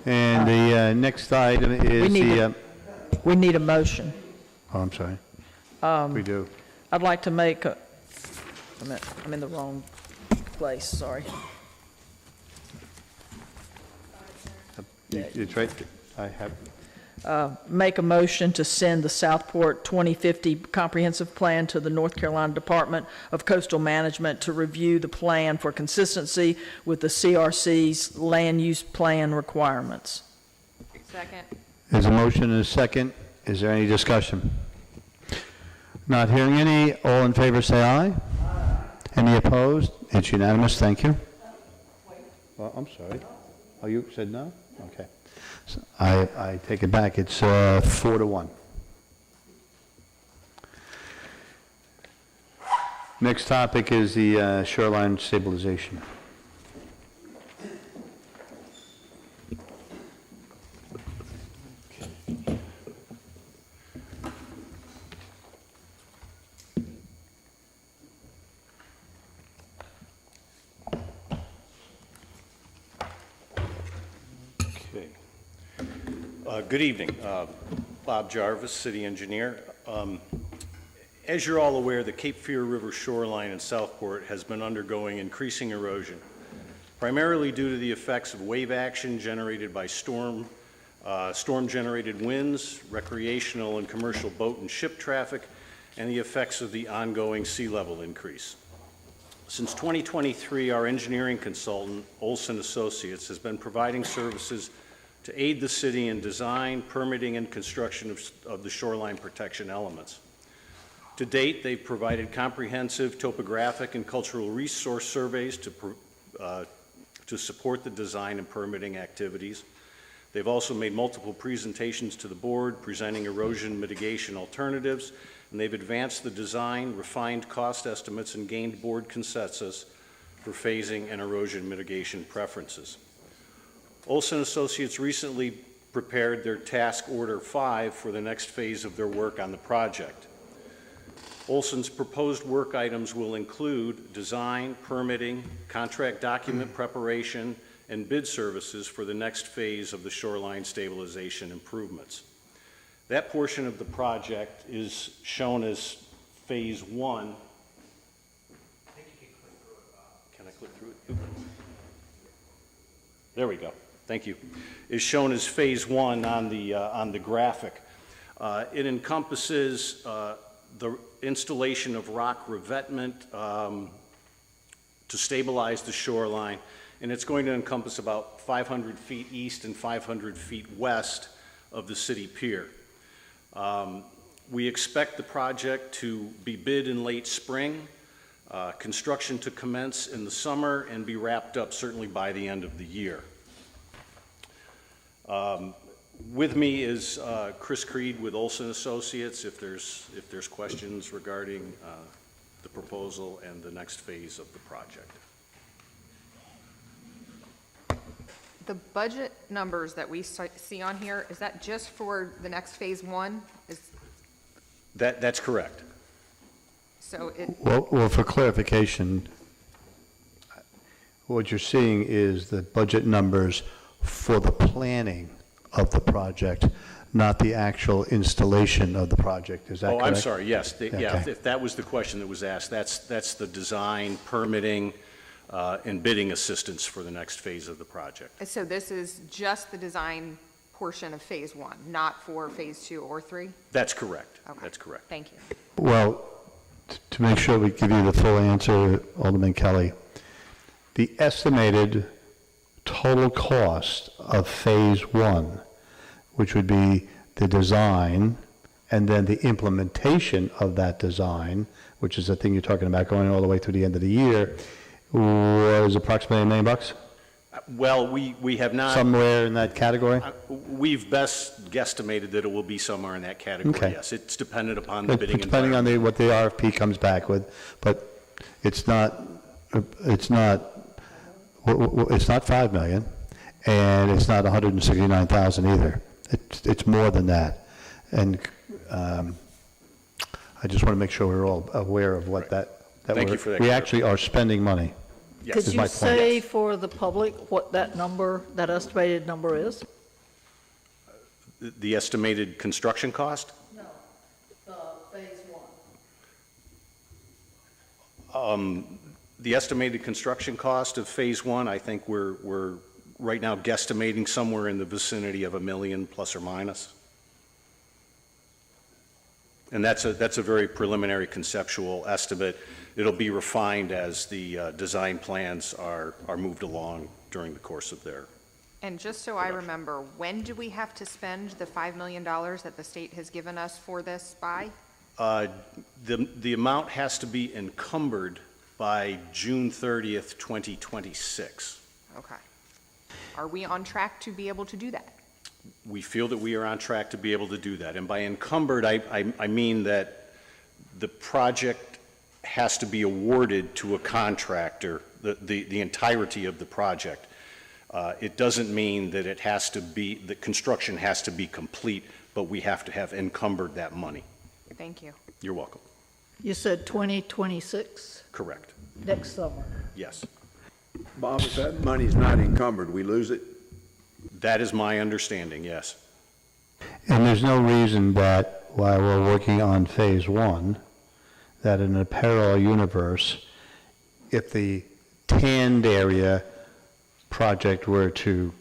And the next item is we need a motion. Oh, I'm sorry. We do. I'd like to make a, I'm in the wrong place, sorry. It's right, I have. Make a motion to send the Southport 2050 Comprehensive Plan to the North Carolina Department of Coastal Management to review the plan for consistency with the CRC's land use plan requirements. Second. There's a motion and a second. Is there any discussion? Not hearing any. All in favor say aye. Any opposed? It's unanimous. Thank you. Well, I'm sorry. Oh, you said no? Okay. So I take it back. It's 4-1. Next topic is the shoreline stabilization. Good evening. Bob Jarvis, City Engineer. As you're all aware, the Cape Fear River shoreline in Southport has been undergoing increasing erosion, primarily due to the effects of wave action generated by storm-generated winds, recreational and commercial boat and ship traffic, and the effects of the ongoing sea level increase. Since 2023, our engineering consultant, Olson Associates, has been providing services to aid the city in design, permitting, and construction of the shoreline protection elements. To date, they've provided comprehensive topographic and cultural resource surveys to support the design and permitting activities. They've also made multiple presentations to the board presenting erosion mitigation alternatives, and they've advanced the design, refined cost estimates, and gained board consensus for phasing and erosion mitigation preferences. Olson Associates recently prepared their task order 5 for the next phase of their work on the project. Olson's proposed work items will include design, permitting, contract document preparation, and bid services for the next phase of the shoreline stabilization improvements. That portion of the project is shown as phase 1. Can I click through it? There we go. Thank you. Is shown as phase 1 on the graphic. It encompasses the installation of rock revetment to stabilize the shoreline, and it's going to encompass about 500 feet east and 500 feet west of the city pier. We expect the project to be bid in late spring, construction to commence in the summer, and be wrapped up certainly by the end of the year. With me is Chris Creed with Olson Associates, if there's questions regarding the proposal and the next phase of the project. The budget numbers that we see on here, is that just for the next phase 1? That's correct. So it. Well, for clarification, what you're seeing is the budget numbers for the planning of the project, not the actual installation of the project. Is that correct? Oh, I'm sorry, yes. Yeah, Okay. if that was the question that was asked, that's the design, permitting, and bidding assistance for the next phase of the project. So this is just the design portion of phase 1, not for phase 2 or 3? That's correct. Okay. That's correct. Thank you. Well, to make sure we give you the full answer, Alderman Kelly, the estimated total cost of phase 1, which would be the design and then the implementation of that design, which is the thing you're talking about going all the way through the end of the year, was approximately $1 million? Well, we have not. Somewhere in that category? We've best guesstimated that it will be somewhere in that category, Okay. yes. It's dependent upon the bidding Depending on environment. what the RFP comes back with, but it's not 5 million, and it's not 169,000 either. It's more than that. And I just want to make sure we're all aware of what that Thank you for that we actually are spending money. Yes. Could is you my point. say for the public what that number, that estimated number is? The estimated construction cost? No, phase 1. The estimated construction cost of phase 1, I think we're right now guesstimating somewhere in the vicinity of $1 million plus or minus. And that's a very preliminary conceptual estimate. It'll be refined as the design plans are moved along during the course of their. And just so I remember, when do we have to spend the $5 million that the state has given us for this by? The amount has to be encumbered by June 30th, 2026. Okay. Are we on track to be able to do that? We feel that we are on track to be able to do that. And by encumbered, I mean that the project has to be awarded to a contractor, the entirety of the project. It doesn't mean that it has to be, the construction has to be complete, but we have to have encumbered that money. Thank you. You're welcome. You said 2026, Correct. next summer. Yes. Bob, if that money's not encumbered, we lose it? That is my understanding, yes. And there's no reason that while we're working on phase 1, that in a parallel universe, if the tanned area project were to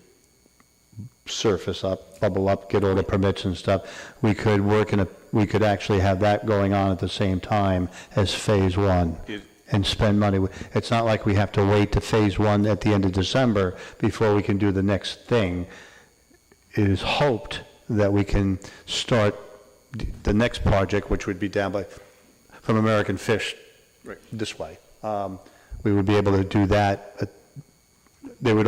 surface up, bubble up, get all the permits and stuff, we could we could actually have that going on at the same time as phase 1 and spend money. It's not like we have to wait to phase 1 at the end of December before we can do the next thing. It is hoped that we can start the next project, which would be down from American Fish this way. We would be able to do that. They would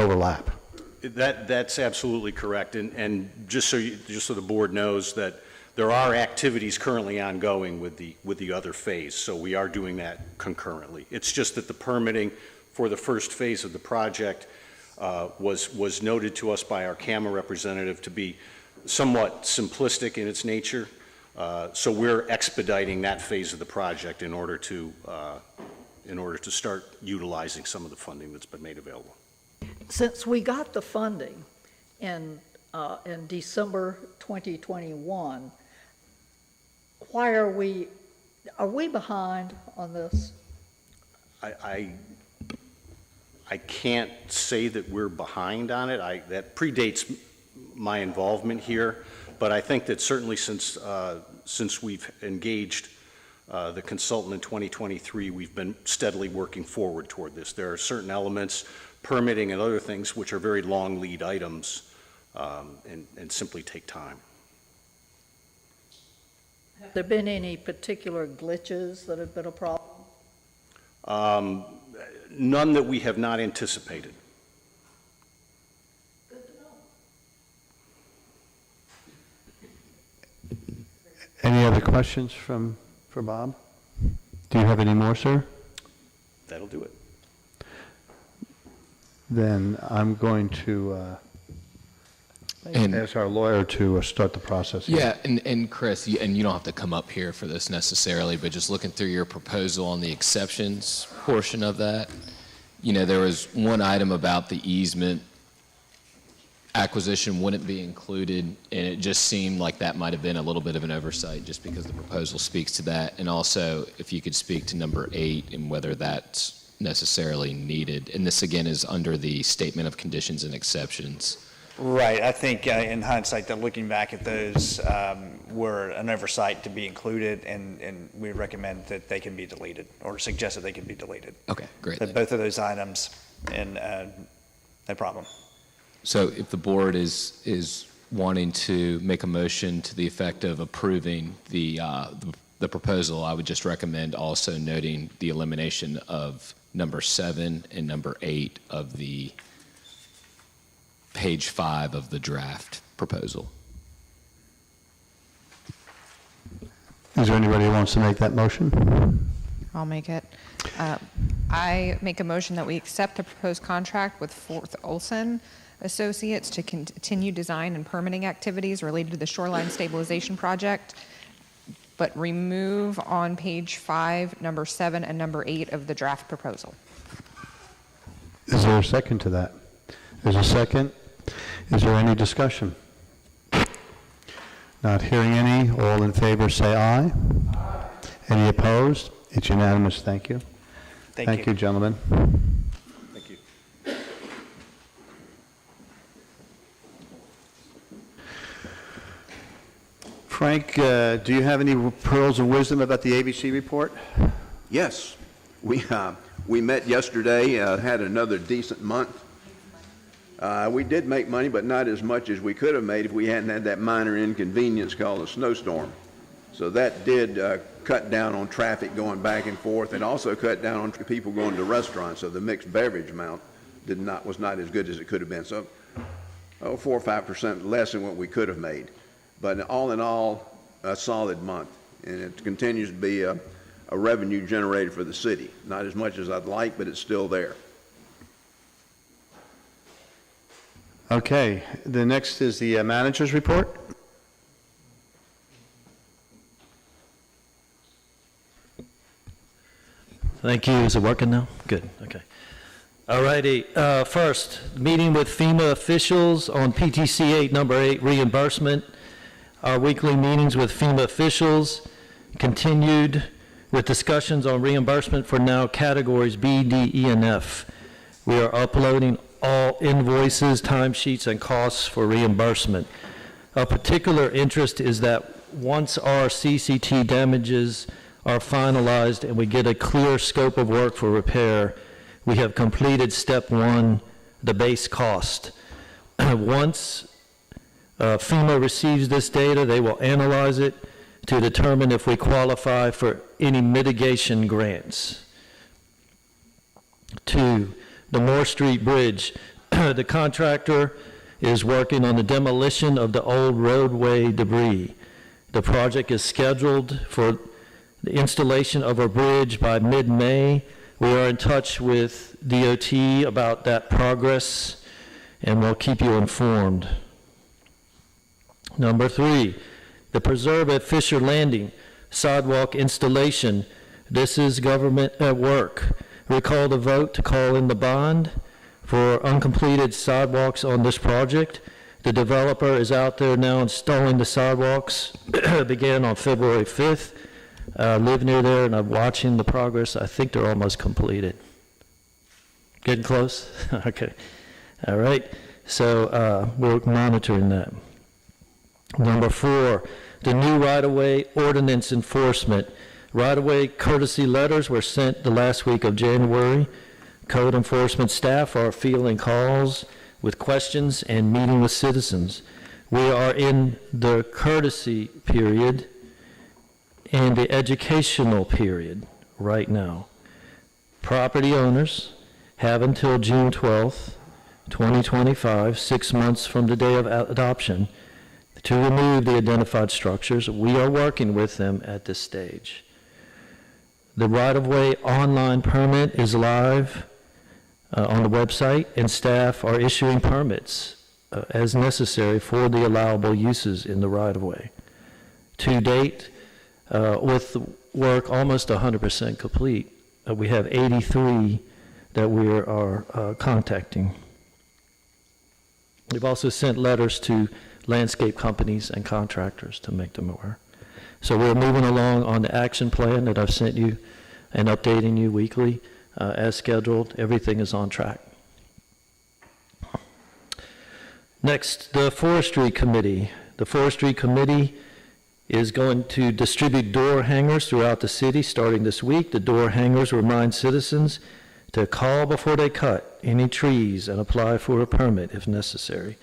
That's absolutely correct. And just so the board knows that there are activities currently ongoing with the other phase, so we are doing that concurrently. It's just that the permitting for the first phase of the project was noted to us by our CAMA representative to be somewhat simplistic in its nature. So we're expediting that phase of the project in order to start utilizing some of the funding that's been made available. Since we got the funding in December 2021, why are we behind on this? I can't say that we're behind on it. That predates my involvement here, but I think that certainly since we've engaged the consultant in 2023, we've been steadily working forward toward this. There are certain elements, permitting and other things, which are very long lead items and simply take time. Have there been any particular glitches that have been a problem? None that we have not anticipated. Any other questions for Bob? Do you have any more, sir? That'll do it. Then I'm going to ask our lawyer to start the process. Yeah, and Chris, and you don't have to come up here for this necessarily, but just looking through your proposal on the exceptions portion of that, there was one item about the easement acquisition wouldn't be included, and it just seemed like that might have been a little bit of an oversight just because the proposal speaks to that. And also, if you could speak to number 8 and whether that's necessarily needed. And this, again, is under the statement of conditions and exceptions. Right. I think in hindsight, that looking back at those were an oversight to be included, and we recommend that they can be deleted, or suggest that they can be deleted. Okay, great. That both of those items, and no problem. So if the board is wanting to make a motion to the effect of approving the proposal, I would just recommend also noting the elimination of number 7 and number 8 of the page 5 of the draft proposal. Is there anybody who wants to make that motion? I'll make it. I make a motion that we accept the proposed contract with Forth Olson Associates to continue design and permitting activities related to the shoreline stabilization project, but remove on page 5, number 7 and number 8 of the draft proposal. Is there a second to that? There's a second. Is there any discussion? Not hearing any. All in favor say aye. Aye. Any opposed? It's unanimous. Thank you. Thank you, gentlemen. Thank you. Frank, do you have any pearls of wisdom about the ABC report? Yes. We met yesterday, had another decent month. We did make money, but not as much as we could have made if we hadn't had that minor inconvenience called a snowstorm. So that did cut down on traffic going back and forth, and also cut down on people going to restaurants. So the mixed beverage amount was not as good as it could have been. So 4 or 5% less than what we could have made. But all in all, a solid month, and it continues to be a revenue generator for the city. Not as much as I'd like, but it's still there. Okay, the next is the manager's report. Thank you. Is it working now? Good. Okay. All righty. First, meeting with FEMA officials on PTC 8, number 8, reimbursement. Our weekly meetings with FEMA officials continued with discussions on reimbursement for now categories B, D, E, and F. We are uploading all invoices, timesheets, and costs for reimbursement. Of particular interest is that once our CCT damages are finalized and we get a clear scope of work for repair, we have completed step 1, the base cost. Once FEMA receives this data, they will analyze it to determine if we qualify for any mitigation grants. 2, the Moore Street Bridge. The contractor is working on the demolition of the old roadway debris. The project is scheduled for the installation of a bridge by mid-May. We are in touch with DOT about that progress, and we'll keep you informed. Number 3, the preserve at Fisher Landing, sidewalk installation. This is government at work. Recall the vote to call in the bond for uncompleted sidewalks on this project. The developer is out there now installing the sidewalks. Began on February 5th. I live near there and I'm watching the progress. I think they're almost completed. Getting close? Okay. All right. So we're monitoring that. Number 4, the new right-of-way ordinance enforcement. Right-of-way courtesy letters were sent the last week of January. Code enforcement staff are fielding calls with questions and meeting with citizens. We are in the courtesy period and the educational period right now. Property owners have until June 12th, 2025, 6 months from the day of adoption, to remove the identified structures. We are working with them at this stage. The right-of-way online permit is live on the website, and staff are issuing permits as necessary for the allowable uses in the right-of-way. To date, with the work almost 100% complete, we have 83 that we are contacting. We've also sent letters to landscape companies and contractors to make them aware. So we're moving along on the action plan that I've sent you and updating you weekly as scheduled. Everything is on track. Next, the Forestry Committee. The Forestry Committee is going to distribute door hangers throughout the city starting this week. The door hangers remind citizens to call before they cut any trees and apply for a permit if necessary.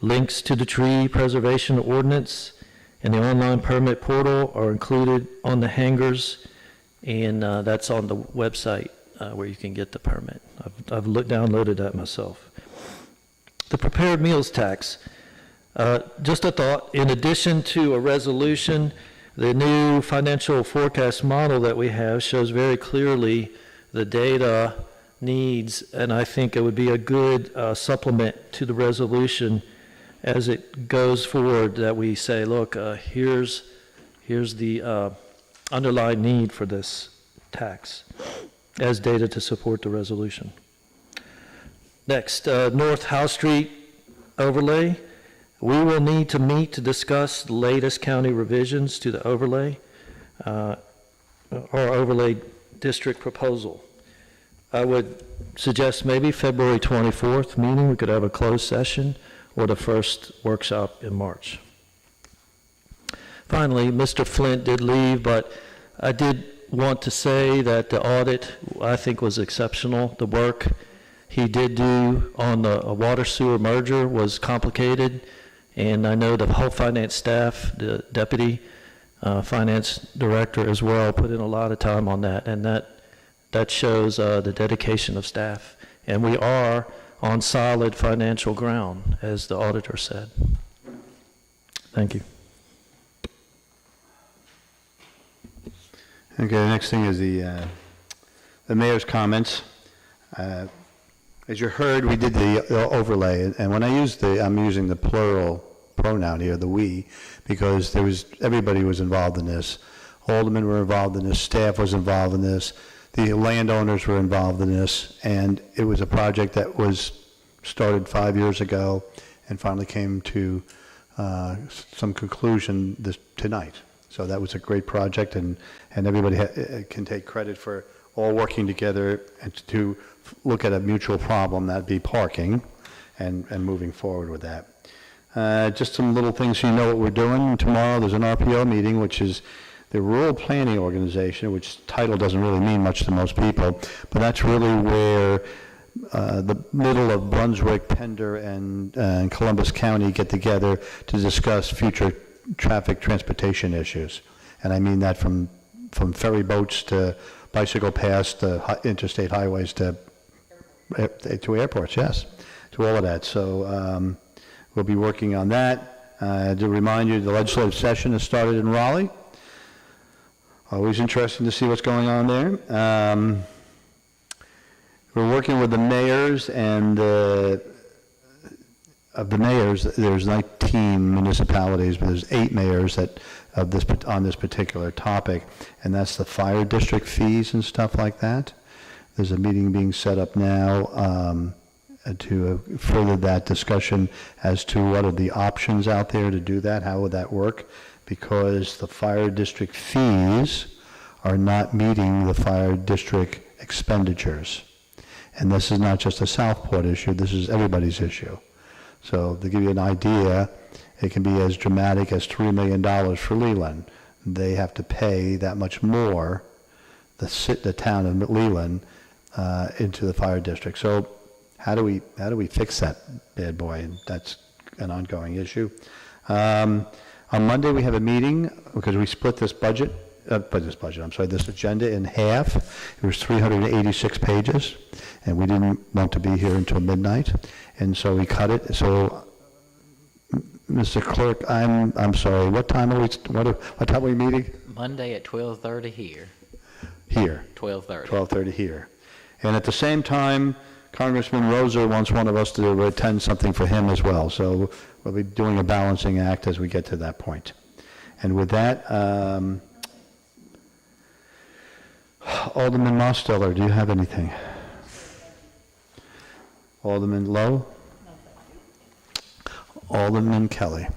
Links to the tree preservation ordinance and the online permit portal are included on the hangers, and that's on the website where you can get the permit. I've downloaded that myself. The prepared meals tax. Just a thought, in addition to a resolution, the new financial forecast model that we have shows very clearly the data needs, and I think it would be a good supplement to the resolution as it goes forward, that we say, look, here's the underlying need for this tax as data to support the resolution. Next, North House Street overlay. We will need to meet to discuss the latest county revisions to the overlay or overlay district proposal. I would suggest maybe February 24th meeting, we could have a closed session, or the first workshop in March. Finally, Mr. Flint did leave, but I did want to say that the audit, I think, was exceptional. The work he did do on the water sewer merger was complicated, and I know the whole finance staff, the deputy finance director as well, put in a lot of time on that, and that shows the dedication of staff. And we are on solid financial ground, as the auditor said. Thank you. Okay, the next thing is the mayor's comments. As you heard, we did the overlay, and when I use I'm using the plural pronoun here, the we, because everybody was involved in this. Aldermen were involved in this, staff was involved in this, the landowners were involved in this, and it was a project that was started 5 years ago and finally came to some conclusion tonight. So that was a great project, and everybody can take credit for all working together and to look at a mutual problem, that'd be parking, and moving forward with that. Just some little things so you know what we're doing. Tomorrow there's an RPO meeting, which is the Rural Planning Organization, which title doesn't really mean much to most people, but that's really where the middle of Brunswick, Pender, and Columbus County get together to discuss future traffic transportation issues. And I mean that from ferry boats to bicycle paths to interstate highways to airports, yes, to all of that. So we'll be working on that. To remind you, the legislative session has started in Raleigh. Always interesting to see what's going on there. We're working with the mayors, and of the mayors, there's 19 municipalities, but there's 8 mayors that on this particular topic, and that's the fire district fees and stuff like that. There's a meeting being set up now to further that discussion as to what are the options out there to do that. How would that work? Because the fire district fees are not meeting the fire district expenditures. And this is not just a Southport issue, this is everybody's issue. So to give you an idea, it can be as dramatic as $3 million for Leland. They have to pay that much more, the town of Leland, into the fire district. So how do we fix that bad boy? And that's an ongoing issue. On Monday we have a meeting because we split this this agenda in half. It was 386 pages, and we didn't want to be here until midnight, and so we cut it. So, Mr. Clerk, I'm sorry. What time are we meeting? Monday at 12:30 here. Here. 12:30. 12:30 here, and at the same time, Congressman Roser wants one of us to attend something for him as well. So we'll be doing a balancing act as we get to that point. And with that, Alderman Mosteller, do you have anything? Alderman Lowe? Alderman Kelly.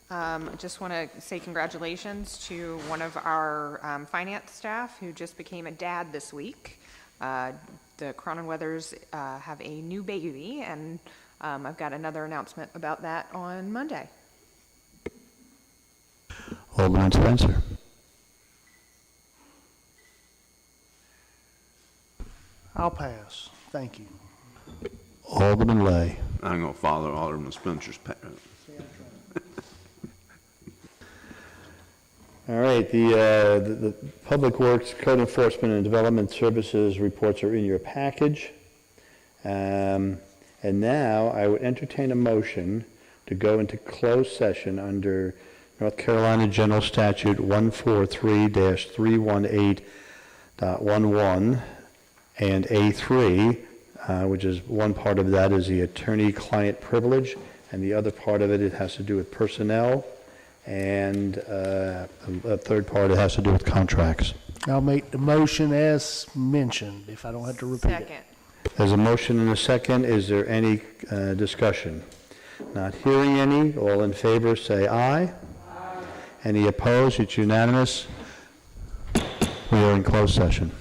I just want to say congratulations to one of our finance staff who just became a dad this week. The Cronenweathers have a new baby, and I've got another announcement about that on Monday. Alderman Spencer. I'll pass. Thank you. Alderman Lay. I'm going to follow Alderman Spencer's path. All right, the Public Works, Code Enforcement, and Development Services reports are in your package. And now I would entertain a motion to go into closed session under North Carolina General Statute 143-318.11 and A3, which is one part of that is the attorney-client privilege, and the other part of it has to do with personnel, and a third part, it has to do with contracts. I'll make the motion as mentioned, if I don't have to repeat it. Second. There's a motion and a second. Is there any discussion? Not hearing any. All in favor, say aye. Aye. Any opposed? It's unanimous. We are in closed session.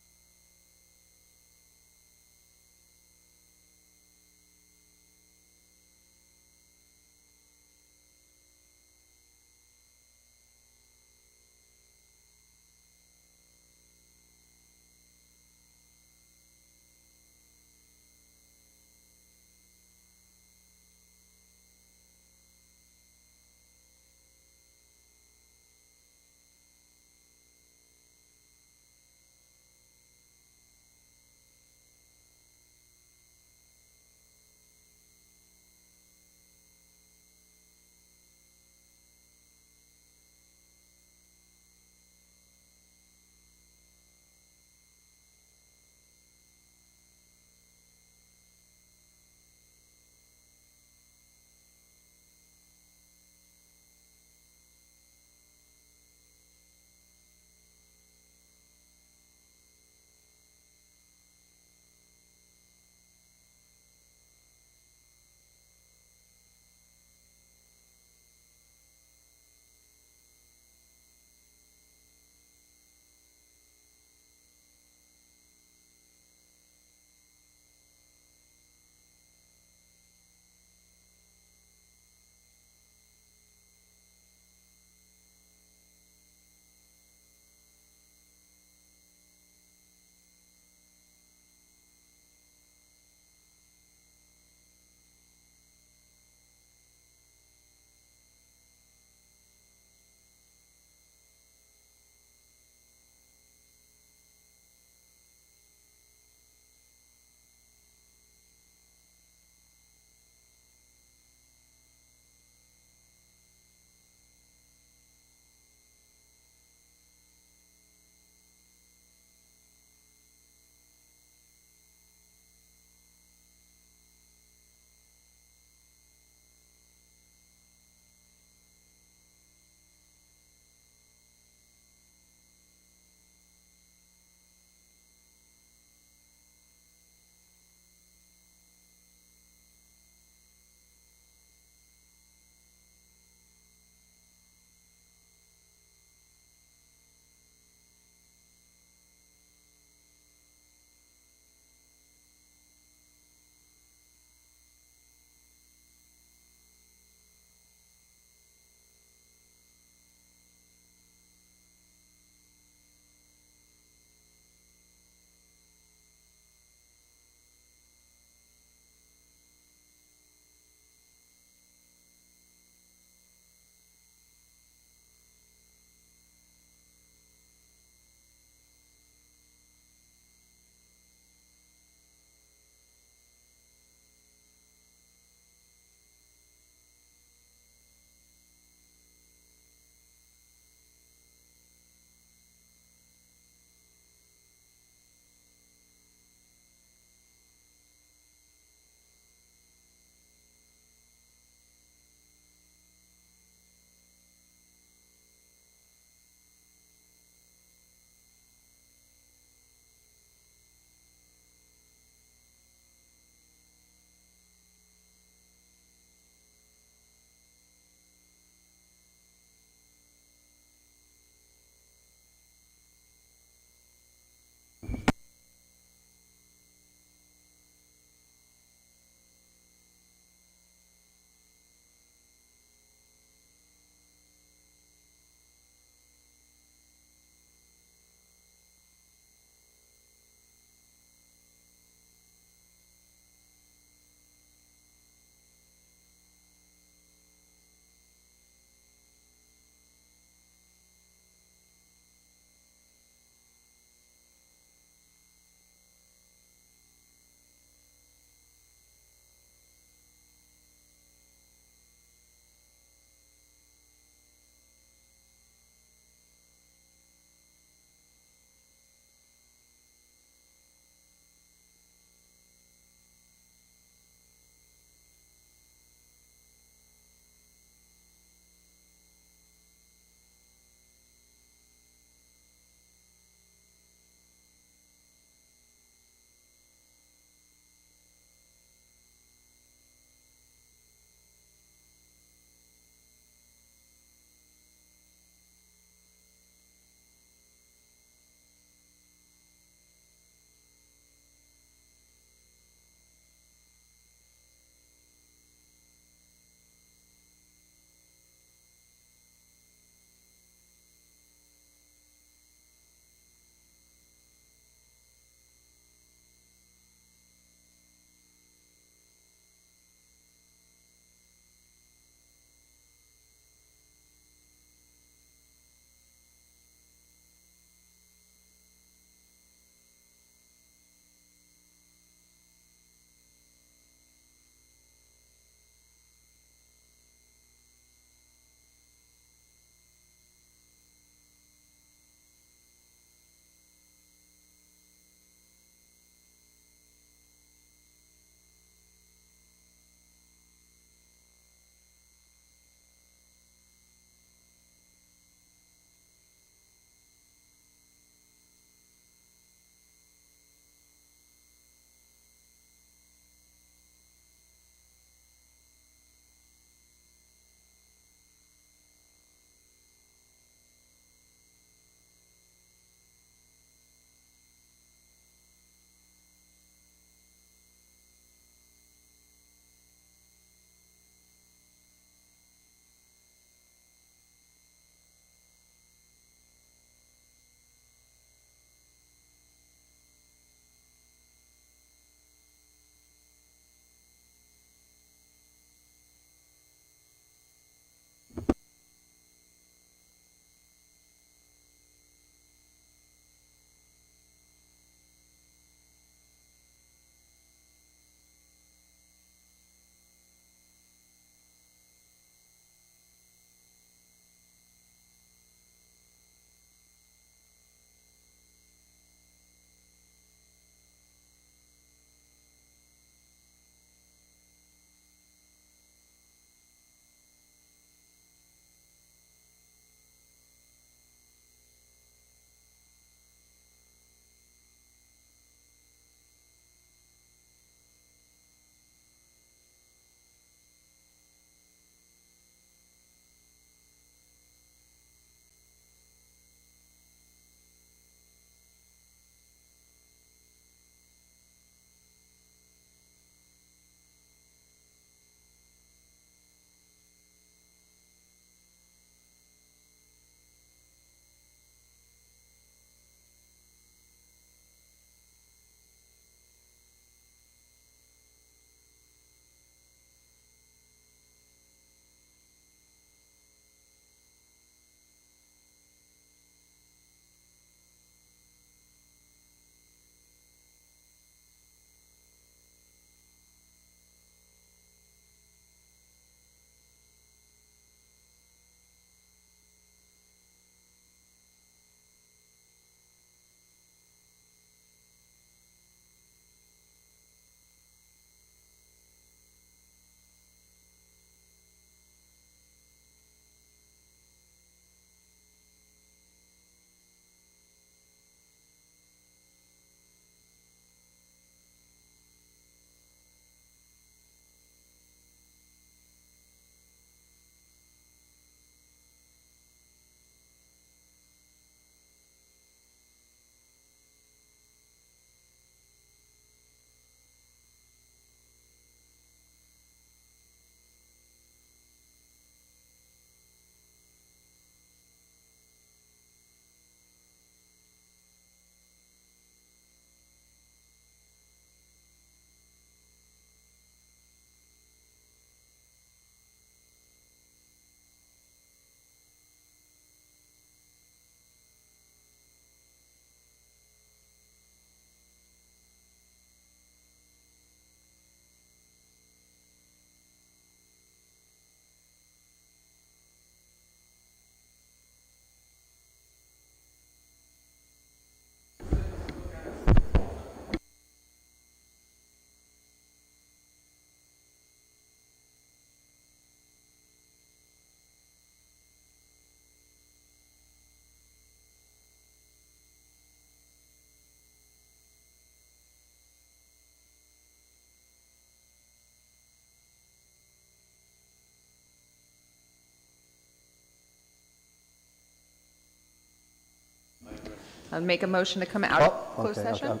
I'll make a motion to come out of closed okay, session.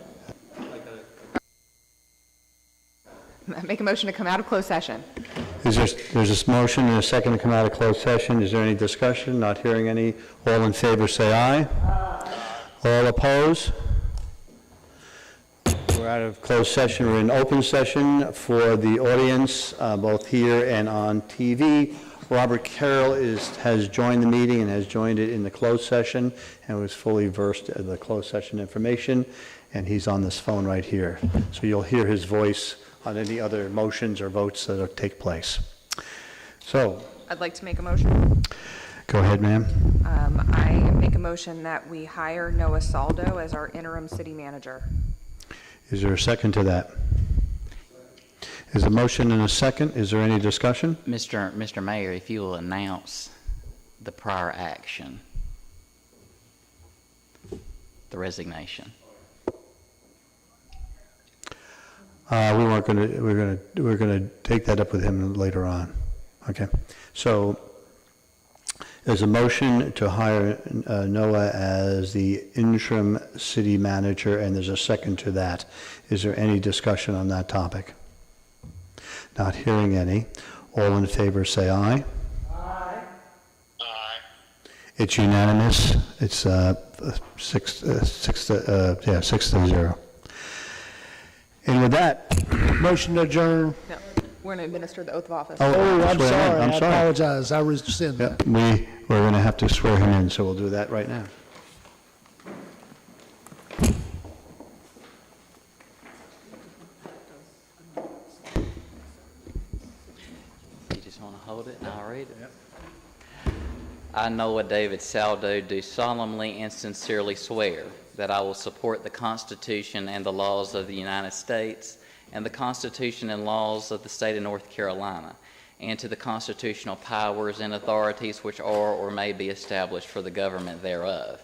Make a motion to come out of closed session. There's this motion and a second to come out of closed session. Is there any discussion? Not hearing any. All in favor, say aye. All opposed? We're out of closed session. We're in open session for the audience, both here and on TV. Robert Carroll has joined the meeting and has joined it in the closed session and was fully versed in the closed session information, and he's on this phone right here. So you'll hear his voice on any other motions or votes that will take place. So, I'd like to make a motion. go ahead, ma'am. I make a motion that we hire Noah Saldo as our interim city manager. Is there a second to that? Is a motion and a second? Is there any discussion? Mr. Mayor, if you will announce the prior action, the resignation. We're going to take that up with him later on. Okay. So there's a motion to hire Noah as the interim city manager, and there's a second to that. Is there any discussion on that topic? Not hearing any. All in favor say aye. Aye. Aye. It's unanimous. It's 6 to 0. And with that, motion to adjourn. No, we're going to administer the oath of office. Oh, I'm swear sorry. in. I apologize. I rescind that. we're going to have to swear him in, so we'll do that right now. You just want to hold it and I'll read it? Yep. I, Noah David Saldo, do solemnly and sincerely swear that I will support the Constitution and the laws of the United States and the Constitution and laws of the state of North Carolina, and to the constitutional powers and authorities which are or may be established for the government thereof,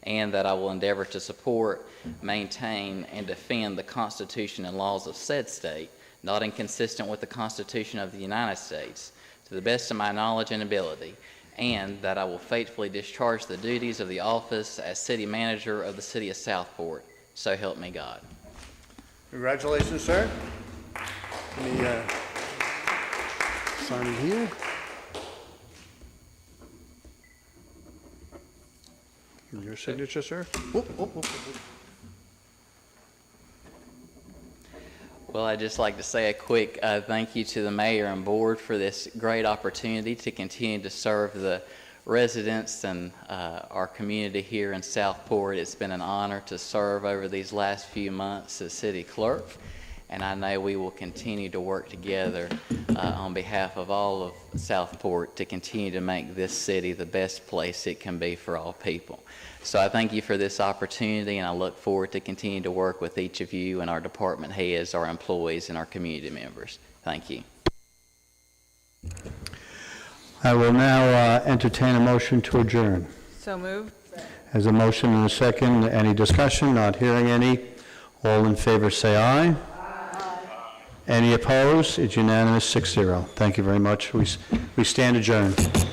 and that I will endeavor to support, maintain, and defend the Constitution and laws of said state, not inconsistent with the Constitution of the United States, to the best of my knowledge and ability, and that I will faithfully discharge the duties of the office as city manager of the city of Southport. So help me God. Congratulations, sir. Let me sign it here. And your signature, sir? Whoop, whoop, whoop, whoop. Well, I'd just like to say a quick thank you to the mayor and board for this great opportunity to continue to serve the residents and our community here in Southport. It's been an honor to serve over these last few months as city clerk, and I know we will continue to work together on behalf of all of Southport to continue to make this city the best place it can be for all people. So I thank you for this opportunity, and I look forward to continue to work with each of you and our department heads, our employees, and our community members. Thank you. I will now entertain a motion to adjourn. So moved. As a motion and a second, any discussion? Not hearing any. All in favor say aye. Aye. Any opposed? It's unanimous, 6-0. Thank you very much. We stand adjourned.